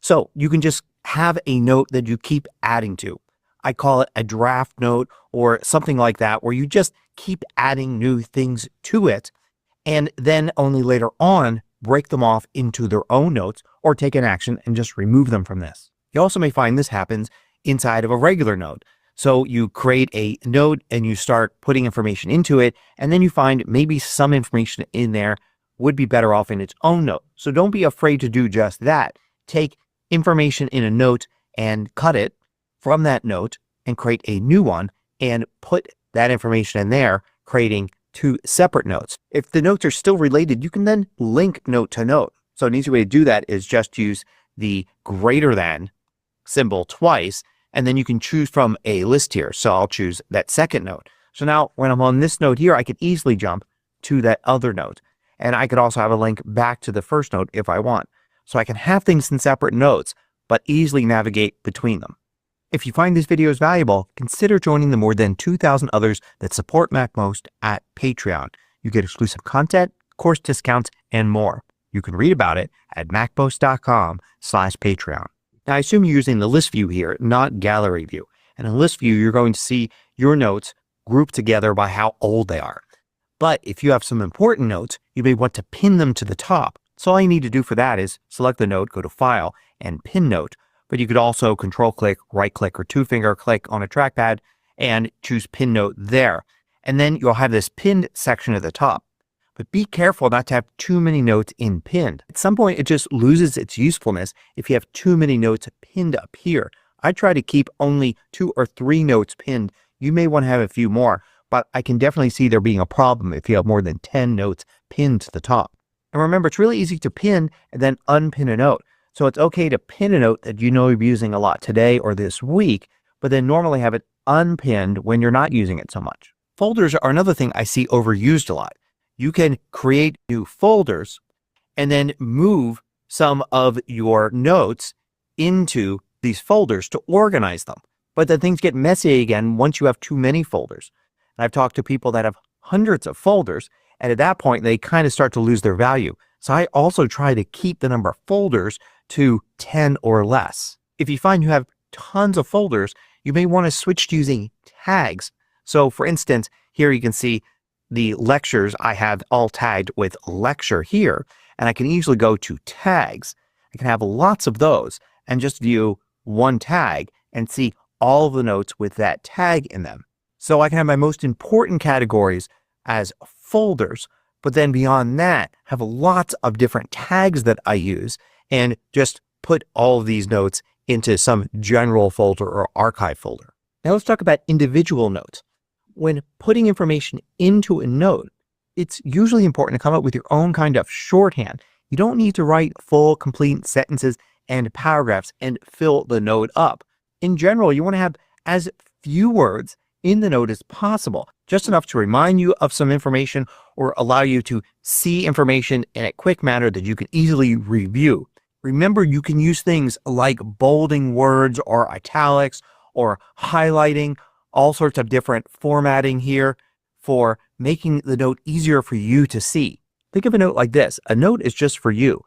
So you can just have a note that you keep adding to. I call it a draft note or something like that, where you just keep adding new things to it and then only later on break them off into their own notes or take an action and just remove them from this. You also may find this happens inside of a regular note. So you create a note and you start putting information into it, and then you find maybe some information in there would be better off in its own note. So don't be afraid to do just that. Take information in a note and cut it from that note and create a new one and put that information in there, creating two separate notes. If the notes are still related, you can then link note to note. So an easy way to do that is just use the greater than symbol twice, and then you can choose from a list here. So I'll choose that second note. So now when I'm on this note here, I could easily jump to that other note. And I could also have a link back to the first note if I want. So I can have things in separate notes, but easily navigate between them. If you find these videos valuable, consider joining the more than 2,000 others that support MacMost at Patreon. You get exclusive content, course discounts, and more. You can read about it at macmost.com/Patreon. Now, I assume you're using the list view here, not gallery view. And in list view, you're going to see your notes grouped together by how old they are. But if you have some important notes, you may want to pin them to the top. So all you need to do for that is select the note, go to File, and Pin Note. But you could also Control-click, right-click, or two-finger click on a trackpad and choose Pin Note there. And then you'll have this pinned section at the top. But be careful not to have too many notes in pinned. At some point, it just loses its usefulness if you have too many notes pinned up here. I try to keep only 2 or 3 notes pinned. You may want to have a few more, but I can definitely see there being a problem if you have more than 10 notes pinned to the top. And remember, it's really easy to pin and then unpin a note. So it's okay to pin a note that you know you're using a lot today or this week, but then normally have it unpinned when you're not using it so much. Folders are another thing I see overused a lot. You can create new folders and then move some of your notes into these folders to organize them. But then things get messy again once you have too many folders. And I've talked to people that have hundreds of folders, and at that point they kind of start to lose their value. So I also try to keep the number of folders to 10 or less. If you find you have tons of folders, you may want to switch to using tags. So for instance, here you can see the lectures I have all tagged with lecture here, and I can easily go to tags. I can have lots of those and just view one tag and see all of the notes with that tag in them. So I can have my most important categories as folders, but then beyond that have lots of different tags that I use and just put all of these notes into some general folder or archive folder. Now let's talk about individual notes. When putting information into a note, it's usually important to come up with your own kind of shorthand. You don't need to write full, complete sentences and paragraphs and fill the note up. In general, you want to have as few words in the note as possible, just enough to remind you of some information or allow you to see information in a quick manner that you can easily review. Remember, you can use things like bolding words or italics or highlighting, all sorts of different formatting here for making the note easier for you to see. Think of a note like this. A note is just for you.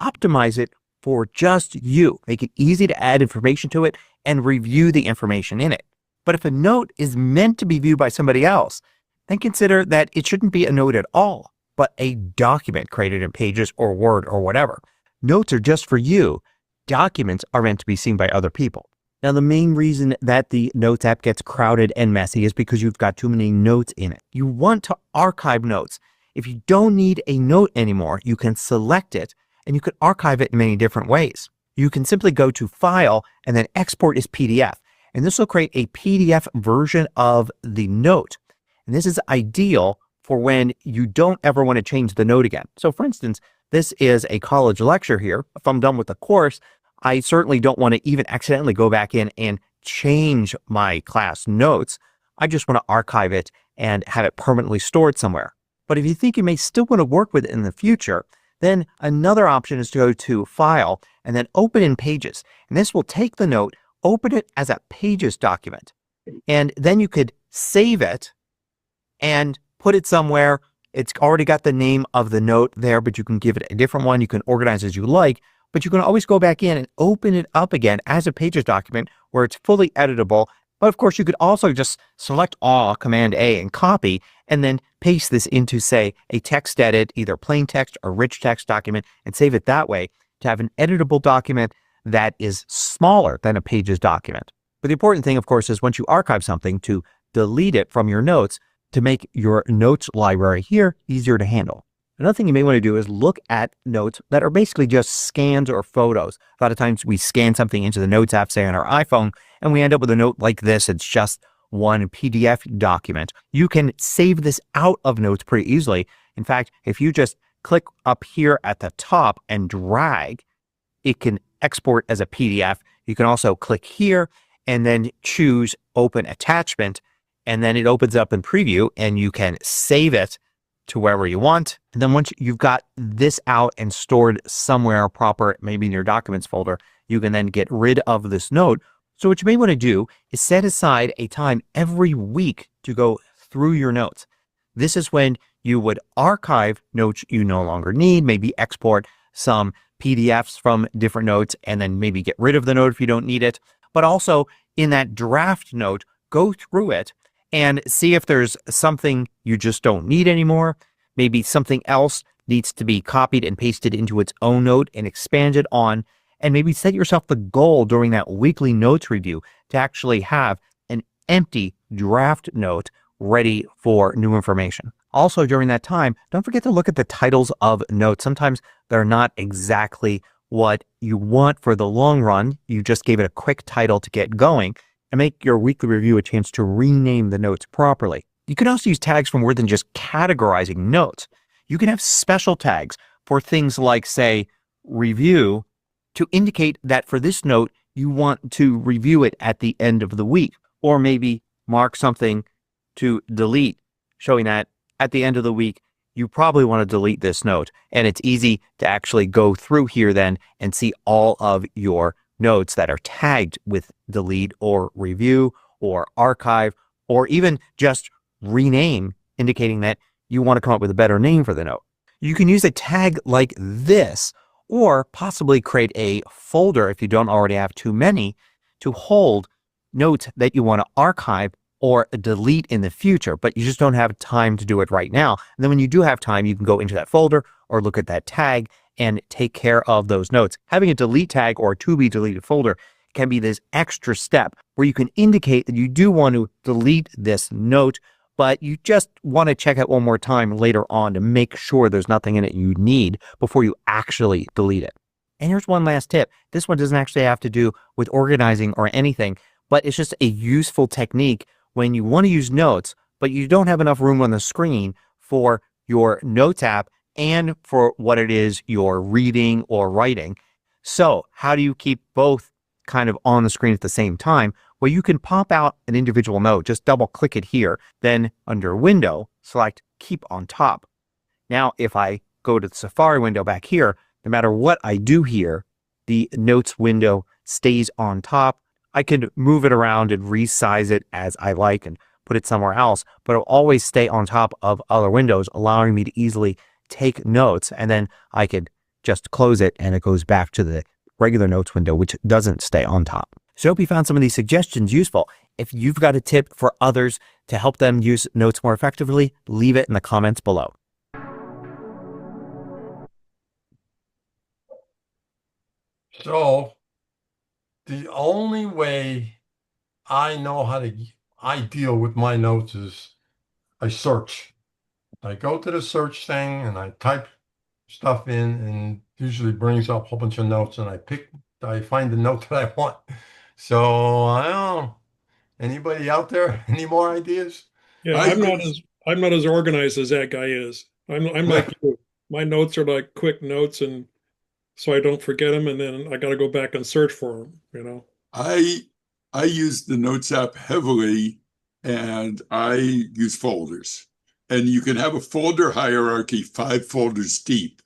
Optimize it for just you. Make it easy to add information to it and review the information in it. But if a note is meant to be viewed by somebody else, then consider that it shouldn't be a note at all, but a document created in Pages or Word or whatever. Notes are just for you. Documents are meant to be seen by other people. Now, the main reason that the Notes app gets crowded and messy is because you've got too many notes in it. You want to archive notes. If you don't need a note anymore, you can select it and you can archive it in many different ways. You can simply go to File and then Export as PDF. And this will create a PDF version of the note. And this is ideal for when you don't ever want to change the note again. So for instance, this is a college lecture here. If I'm done with the course, I certainly don't want to even accidentally go back in and change my class notes. I just want to archive it and have it permanently stored somewhere. But if you think you may still want to work with it in the future, then another option is to go to File and then Open in Pages. And this will take the note, open it as a Pages document. And then you could save it and put it somewhere. It's already got the name of the note there, but you can give it a different one. You can organize as you like. But you can always go back in and open it up again as a Pages document where it's fully editable. But of course, you could also just select all, Command A, and copy, and then paste this into, say, a text edit, either plain text or rich text document, and save it that way to have an editable document that is smaller than a Pages document. But the important thing, of course, is once you archive something, to delete it from your notes to make your notes library here easier to handle. Another thing you may want to do is look at notes that are basically just scans or photos. A lot of times we scan something into the Notes app, say on our iPhone, and we end up with a note like this. It's just one PDF document. You can save this out of Notes pretty easily. In fact, if you just click up here at the top and drag, it can export as a PDF. You can also click here and then choose Open Attachment, and then it opens up in Preview and you can save it to wherever you want. And then once you've got this out and stored somewhere proper, maybe in your Documents folder, you can then get rid of this note. So what you may want to do is set aside a time every week to go through your notes. This is when you would archive notes you no longer need, maybe export some PDFs from different notes and then maybe get rid of the note if you don't need it. But also in that draft note, go through it and see if there's something you just don't need anymore. Maybe something else needs to be copied and pasted into its own note and expanded on. And maybe set yourself the goal during that weekly notes review to actually have an empty draft note ready for new information. Also during that time, don't forget to look at the titles of notes. Sometimes they're not exactly what you want for the long run. You just gave it a quick title to get going, and make your weekly review a chance to rename the notes properly. You can also use tags for more than just categorizing notes. You can have special tags for things like, say, review, to indicate that for this note, you want to review it at the end of the week, or maybe mark something to delete, showing that at the end of the week, you probably want to delete this note. And it's easy to actually go through here then and see all of your notes that are tagged with delete or review or archive, or even just rename, indicating that you want to come up with a better name for the note. You can use a tag like this, or possibly create a folder if you don't already have too many, to hold notes that you want to archive or delete in the future, but you just don't have time to do it right now. And then when you do have time, you can go into that folder or look at that tag and take care of those notes. Having a delete tag or to be deleted folder can be this extra step where you can indicate that you do want to delete this note, but you just want to check it one more time later on to make sure there's nothing in it you need before you actually delete it. And here's one last tip. This one doesn't actually have to do with organizing or anything, but it's just a useful technique when you want to use notes, but you don't have enough room on the screen for your Notes app and for what it is you're reading or writing. So how do you keep both kind of on the screen at the same time? Well, you can pop out an individual note. Just double click it here. Then under Window, select Keep on Top. Now, if I go to the Safari window back here, no matter what I do here, the Notes window stays on top. I can move it around and resize it as I like and put it somewhere else, but it'll always stay on top of other windows, allowing me to easily take notes, and then I could just close it and it goes back to the regular Notes window, which doesn't stay on top. So I hope you found some of these suggestions useful. If you've got a tip for others to help them use notes more effectively, leave it in the comments below.
So the only way I know how to I deal with my notes is I search. I go to the search thing and I type stuff in, and usually brings up a whole bunch of notes, and I find the note that I want. So I don't know. Anybody out there? Any more ideas?
Yeah, I'm not as organized as that guy is. I'm like you. My notes are like quick notes, and so I don't forget them, and then I got to go back and search for them. You know.
I use the Notes app heavily, and I use folders. And you can have a folder hierarchy 5 folders deep.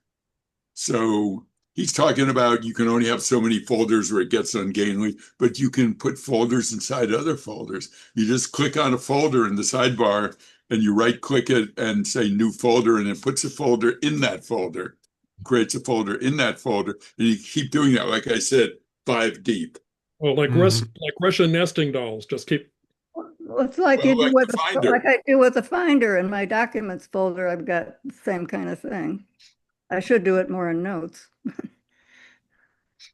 So he's talking about you can only have so many folders or it gets ungainly, but you can put folders inside other folders. You just click on a folder in the sidebar and you right click it and say new folder, and it puts a folder in that folder, creates a folder in that folder, and you keep doing that. Like I said, 5 deep.
Oh, like like Russian nesting dolls. Just keep.
Well, it's like you do with like I do with a Finder in my documents folder. I've got the same kind of thing. I should do it more in Notes.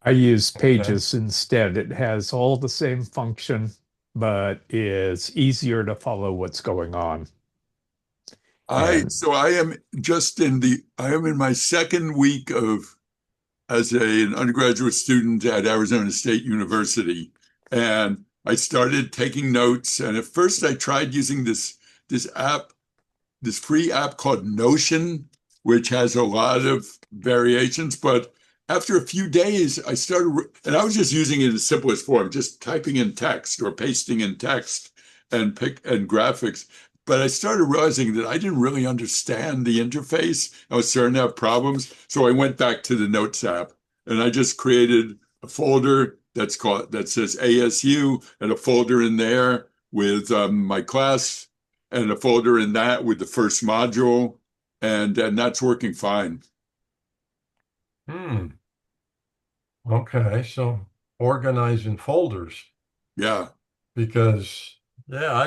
I use Pages instead. It has all the same function, but is easier to follow what's going on.
I am in my second week as an undergraduate student at Arizona State University, and I started taking notes. And at first, I tried using this free app called Notion, which has a lot of variations. But after a few days, I started, and I was just using it in the simplest form, just typing in text or pasting in text and graphics. But I started realizing that I didn't really understand the interface. I was starting to have problems. So I went back to the Notes app, and I just created a folder that says ASU, and a folder in there with my class, and a folder in that with the first module, and that's working fine.
Okay, so organizing folders.
Yeah.
Because yeah,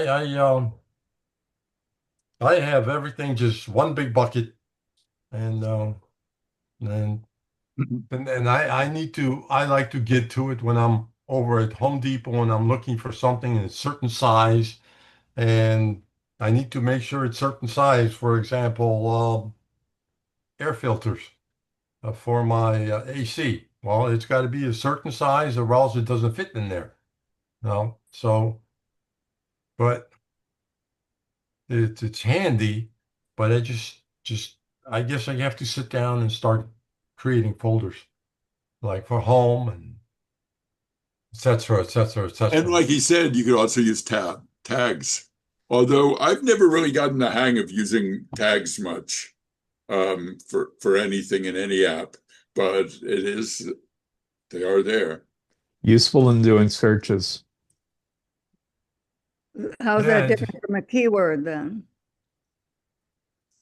I have everything just one big bucket, and and I like to get to it when I'm over at Home Depot and I'm looking for something in a certain size, and I need to make sure it's certain size. For example, air filters for my AC. Well, it's got to be a certain size, or else it doesn't fit in there. No, so but it's handy, but I guess I have to sit down and start creating folders like for home and et cetera, et cetera, et cetera.
And like he said, you could also use tags. Although I've never really gotten the hang of using tags much for anything in any app, but they are there.
Useful in doing searches.
How's
Yeah,
that different from a keyword then?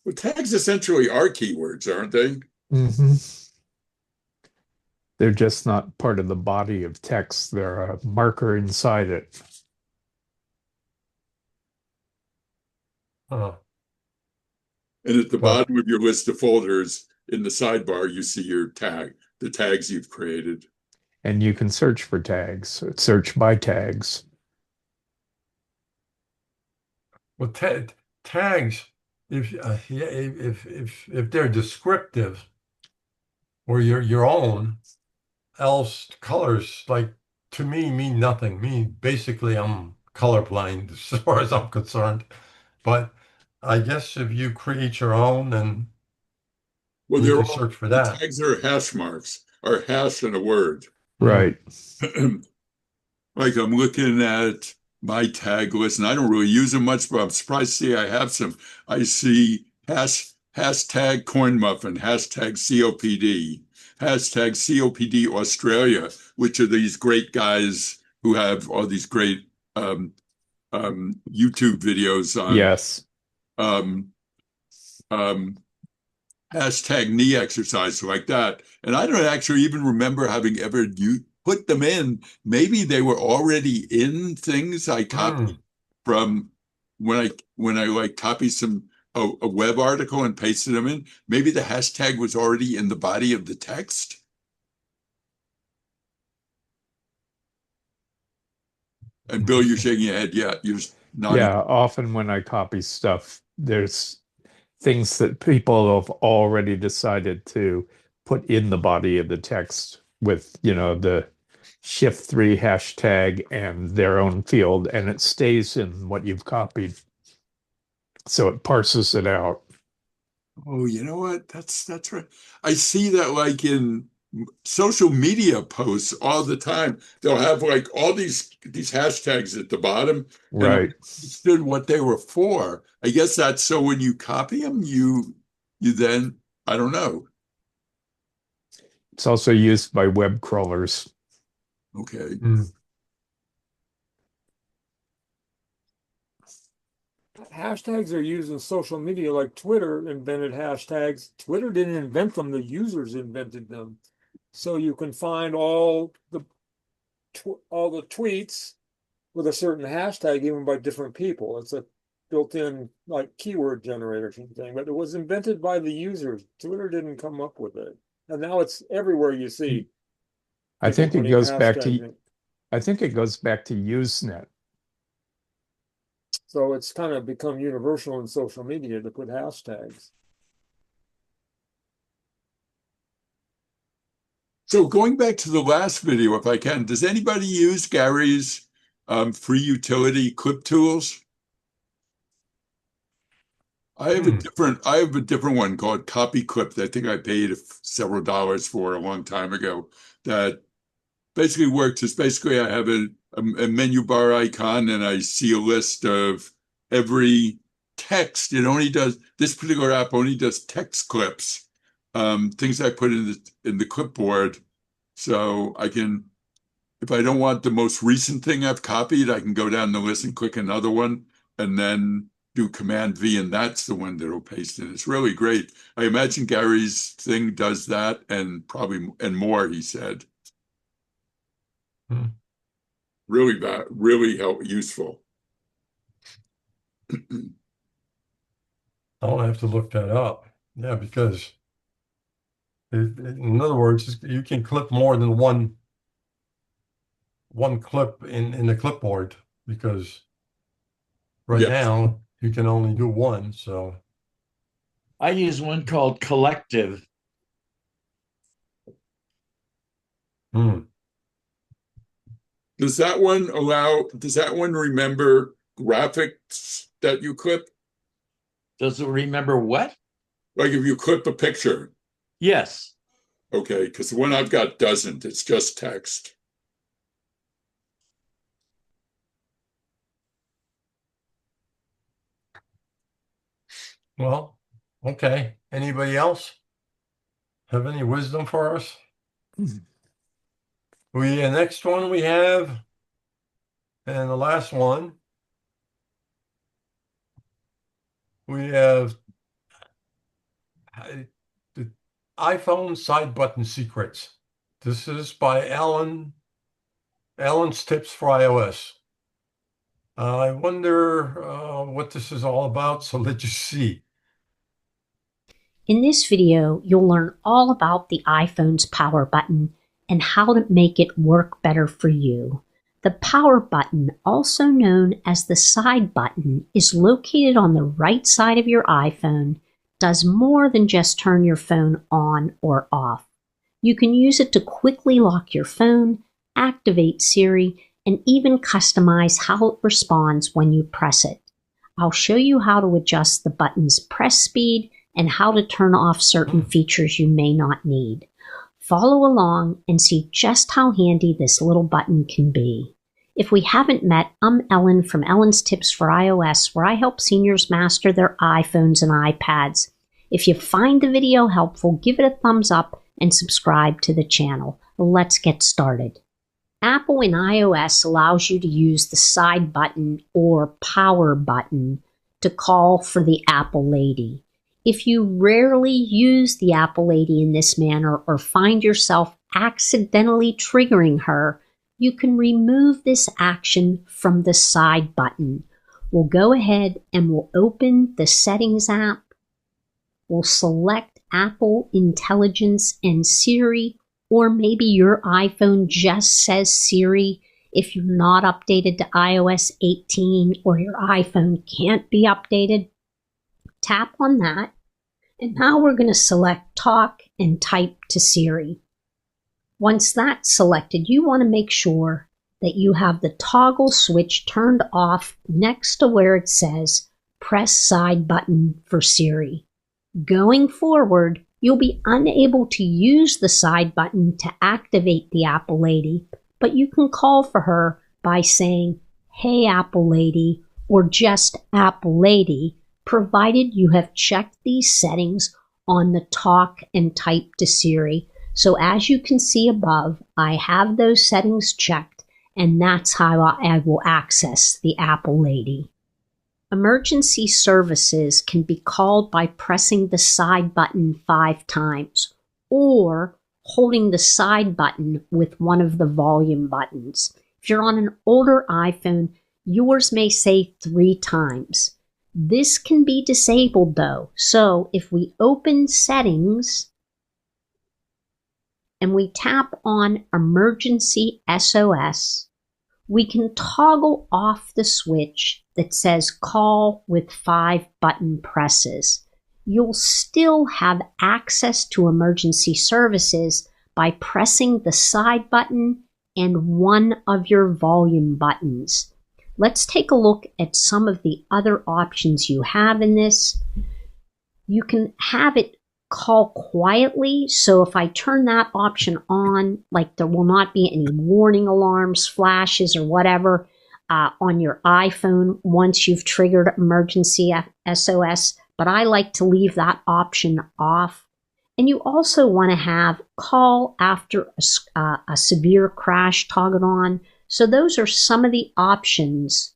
Well, tags essentially are keywords, aren't they?
They're just not part of the body of text. They're a marker inside it.
Huh.
And at the bottom of your list of folders in the sidebar, you see the tags you've created.
And you can search for tags, search by tags.
Well, tags, if they're descriptive or your own, else colors like to me mean nothing. Basically I'm colorblind as far as I'm concerned. But I guess if you create your own, then
Well,
you can search for that.
tags are hash marks, or hash in a word.
Right.
Like I'm looking at my tag list, and I don't really use them much, but I'm surprised to see I have some. I see hashtag corn muffin, hashtag COPD, hashtag COPD Australia, which are these great guys who have all these great YouTube videos on.
Yes.
Hashtag knee exercise like that. And I don't actually even remember having ever put them in. Maybe they were already in things I copied from when I like copied a web article and pasted them in. Maybe the hashtag was already in the body of the text. And Bill, you're shaking your head. Yeah, you're nodding.
Yeah, often when I copy stuff, there's things that people have already decided to put in the body of the text with, the Shift3 hashtag and their own field, and it stays in what you've copied. So it parses it out.
Oh, you know what? That's right. I see that like in social media posts all the time. They'll have like all these hashtags at the bottom.
Right.
And I understood what they were for. I guess that's so when you copy them, you then, I don't know.
It's also used by web crawlers.
Okay.
Hashtags are used in social media, like Twitter invented hashtags. Twitter didn't invent them, the users invented them. So you can find all the tweets with a certain hashtag, even by different people. It's a built-in like keyword generator thing, but it was invented by the users. Twitter didn't come up with it, and now it's everywhere you see.
I think it goes back to Usenet.
So it's kind of become universal in social media to put hashtags.
So going back to the last video, if I can, does anybody use Gary's free utility clip tools? I have a different one called Copy Clip that I think I paid several dollars for a long time ago. That basically works. It's basically I have a menu bar icon and I see a list of every text. This particular app only does text clips, things I put in the clipboard, So I can, if I don't want the most recent thing I've copied, I can go down the list and click another one and then do Command V, and that's the one that'll paste in. It's really great. I imagine Gary's thing does that and probably and more, he said. Really useful.
I'll have to look that up. Yeah, because in other words, you can clip more than one clip in the clipboard, because right
Yes.
now you can only do one. So
I use one called Collective.
Does that one remember graphics that you clip?
Does it remember what?
Like if you clip a picture?
Yes.
Okay, because the one I've got doesn't. It's just text.
well, okay. Anybody else have any wisdom for us? The next one we have, and the last one, we have the iPhone side button secrets. This is by Alan's Tips for iOS. I wonder what this is all about, so let's just see.
In this video, you'll learn all about the iPhone's power button and how to make it work better for you. The power button, also known as the side button, is located on the right side of your iPhone, does more than just turn your phone on or off. You can use it to quickly lock your phone, activate Siri, and even customize how it responds when you press it. I'll show you how to adjust the button's press speed and how to turn off certain features you may not need. Follow along and see just how handy this little button can be. If we haven't met, I'm Ellen from Ellen's Tips for iOS, where I help seniors master their iPhones and iPads. If you find the video helpful, give it a thumbs up and subscribe to the channel. Let's get started. Apple in iOS allows you to use the side button or power button to call for the Apple lady. If you rarely use the Apple lady in this manner or find yourself accidentally triggering her, you can remove this action from the side button. We'll go ahead and we'll open the Settings app. We'll select Apple Intelligence and Siri, or maybe your iPhone just says Siri if you're not updated to iOS 18 or your iPhone can't be updated. Tap on that. And now we're going to select Talk and Type to Siri. Once that's selected, you want to make sure that you have the toggle switch turned off next to where it says Press Side Button for Siri. Going forward, you'll be unable to use the side button to activate the Apple lady, but you can call for her by saying, "Hey Apple lady," or just "Apple lady," provided you have checked these settings on the Talk and Type to Siri. So as you can see above, I have those settings checked, and that's how I will access the Apple lady. Emergency services can be called by pressing the side button 5 times, or holding the side button with one of the volume buttons. If you're on an older iPhone, yours may say 3 times. This can be disabled though, so if we open Settings and we tap on Emergency SOS, we can toggle off the switch that says Call with 5 button presses. You'll still have access to emergency services by pressing the side button and one of your volume buttons. Let's take a look at some of the other options you have in this. You can have it call quietly, so if I turn that option on, like there will not be any warning alarms, flashes, or whatever on your iPhone once you've triggered emergency SOS, but I like to leave that option off. And you also want to have call after a severe crash toggled on. So those are some of the options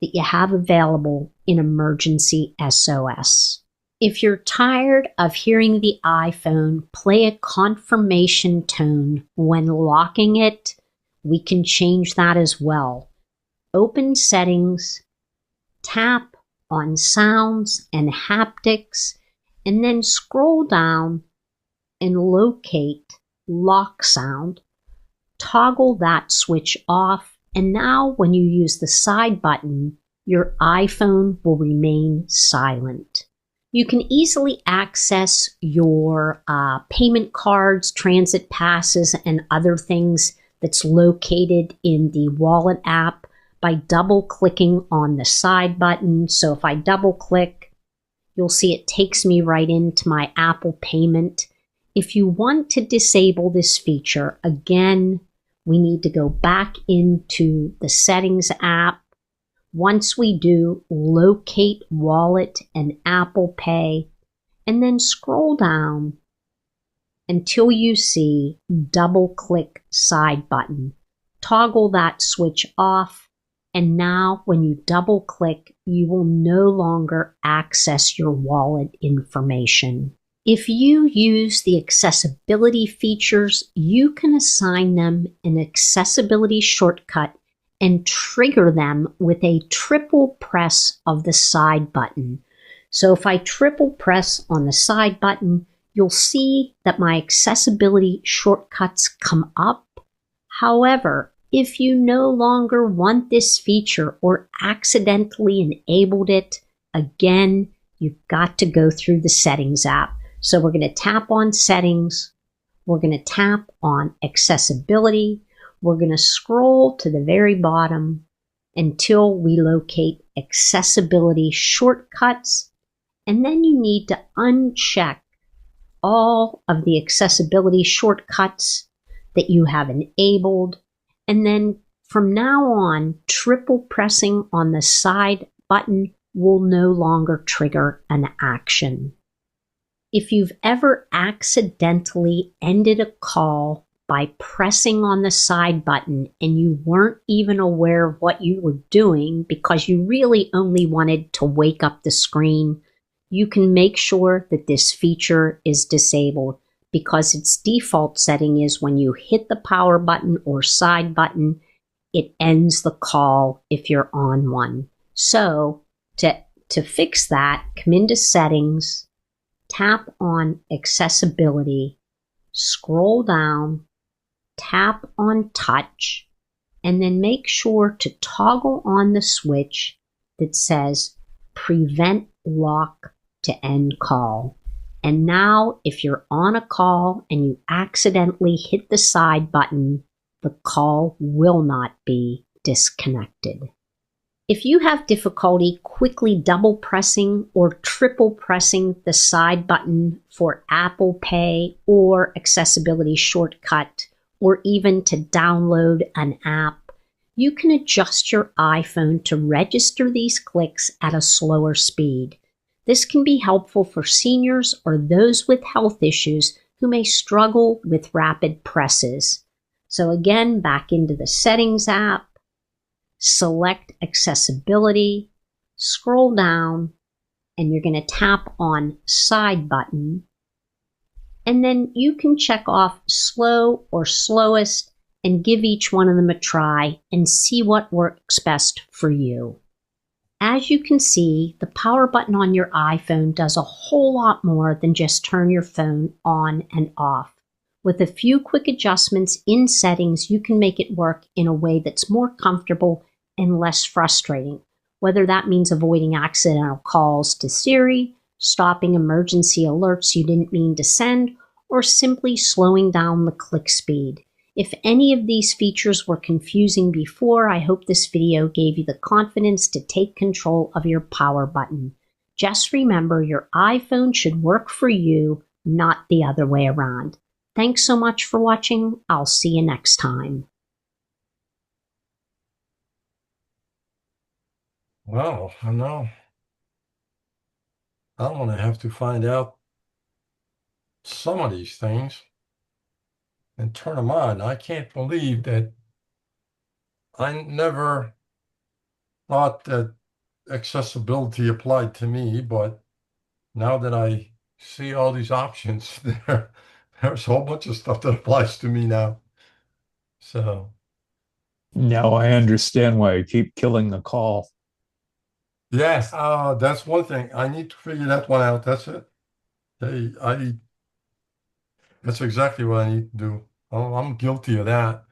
that you have available in emergency SOS. If you're tired of hearing the iPhone play a confirmation tone when locking it, we can change that as well. Open Settings, tap on Sounds and Haptics, and then scroll down and locate Lock Sound. Toggle that switch off, and now when you use the side button, your iPhone will remain silent. You can easily access your payment cards, transit passes, and other things that's located in the Wallet app by double-clicking on the side button. So if I double-click, you'll see it takes me right into my Apple payment. If you want to disable this feature, again, we need to go back into the Settings app. Once we do, locate Wallet and Apple Pay, and then scroll down until you see double-click side button. Toggle that switch off, and now when you double-click, you will no longer access your wallet information. If you use the accessibility features, you can assign them an accessibility shortcut and trigger them with a triple press of the side button. So if I triple press on the side button, you'll see that my accessibility shortcuts come up. However, if you no longer want this feature or accidentally enabled it, again, you've got to go through the Settings app. So we're going to tap on Settings. We're going to tap on Accessibility. We're going to scroll to the very bottom until we locate Accessibility Shortcuts. And then you need to uncheck all of the accessibility shortcuts that you have enabled. And then from now on, triple pressing on the side button will no longer trigger an action. If you've ever accidentally ended a call by pressing on the side button and you weren't even aware of what you were doing because you really only wanted to wake up the screen, you can make sure that this feature is disabled because its default setting is when you hit the power button or side button, it ends the call if you're on one. So to fix that, come into Settings, tap on Accessibility, scroll down, tap on Touch, and then make sure to toggle on the switch that says Prevent Lock to End Call. And now if you're on a call and you accidentally hit the side button, the call will not be disconnected. If you have difficulty quickly double pressing or triple pressing the side button for Apple Pay or accessibility shortcut, or even to download an app, you can adjust your iPhone to register these clicks at a slower speed. This can be helpful for seniors or those with health issues who may struggle with rapid presses. So again, back into the Settings app, select Accessibility, scroll down, and you're going to tap on Side button. And then you can check off Slow or Slowest and give each one of them a try and see what works best for you. As you can see, the power button on your iPhone does a whole lot more than just turn your phone on and off. With a few quick adjustments in Settings, you can make it work in a way that's more comfortable and less frustrating, whether that means avoiding accidental calls to Siri, stopping emergency alerts you didn't mean to send, or simply slowing down the click speed. If any of these features were confusing before, I hope this video gave you the confidence to take control of your power button. Just remember, your iPhone should work for you, not the other way around. Thanks so much for watching. I'll see you next time.
Wow, I know. I'm gonna have to find out some of these things and turn them on. I can't believe that I never thought that accessibility applied to me, but now that I see all these options there's a whole bunch of stuff that applies to me now. So
Now I understand why I keep killing the call.
yes, that's one thing. I need to figure that one out. That's it. That's exactly what I need to do. Oh, I'm guilty of that.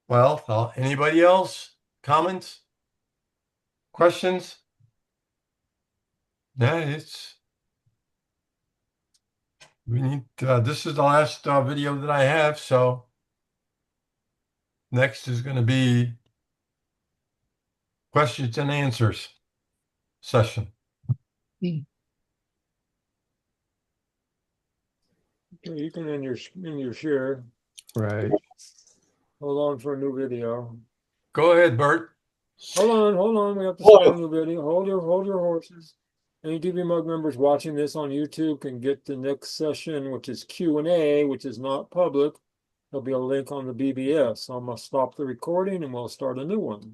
Well, anybody else? Comments? Questions? Yeah, we need, this is the last video that I have, so next is going to be questions and answers session.
Okay, you can end your share.
Right.
Hold on for a new video.
Go ahead, Bert.
Hold on. We have to start a new video. Hold your horses. Any DVMUG members watching this on YouTube can get the next session, which is Q&A, which is not public. There'll be a link on the BBS. So I'm gonna stop the recording and we'll start a new one.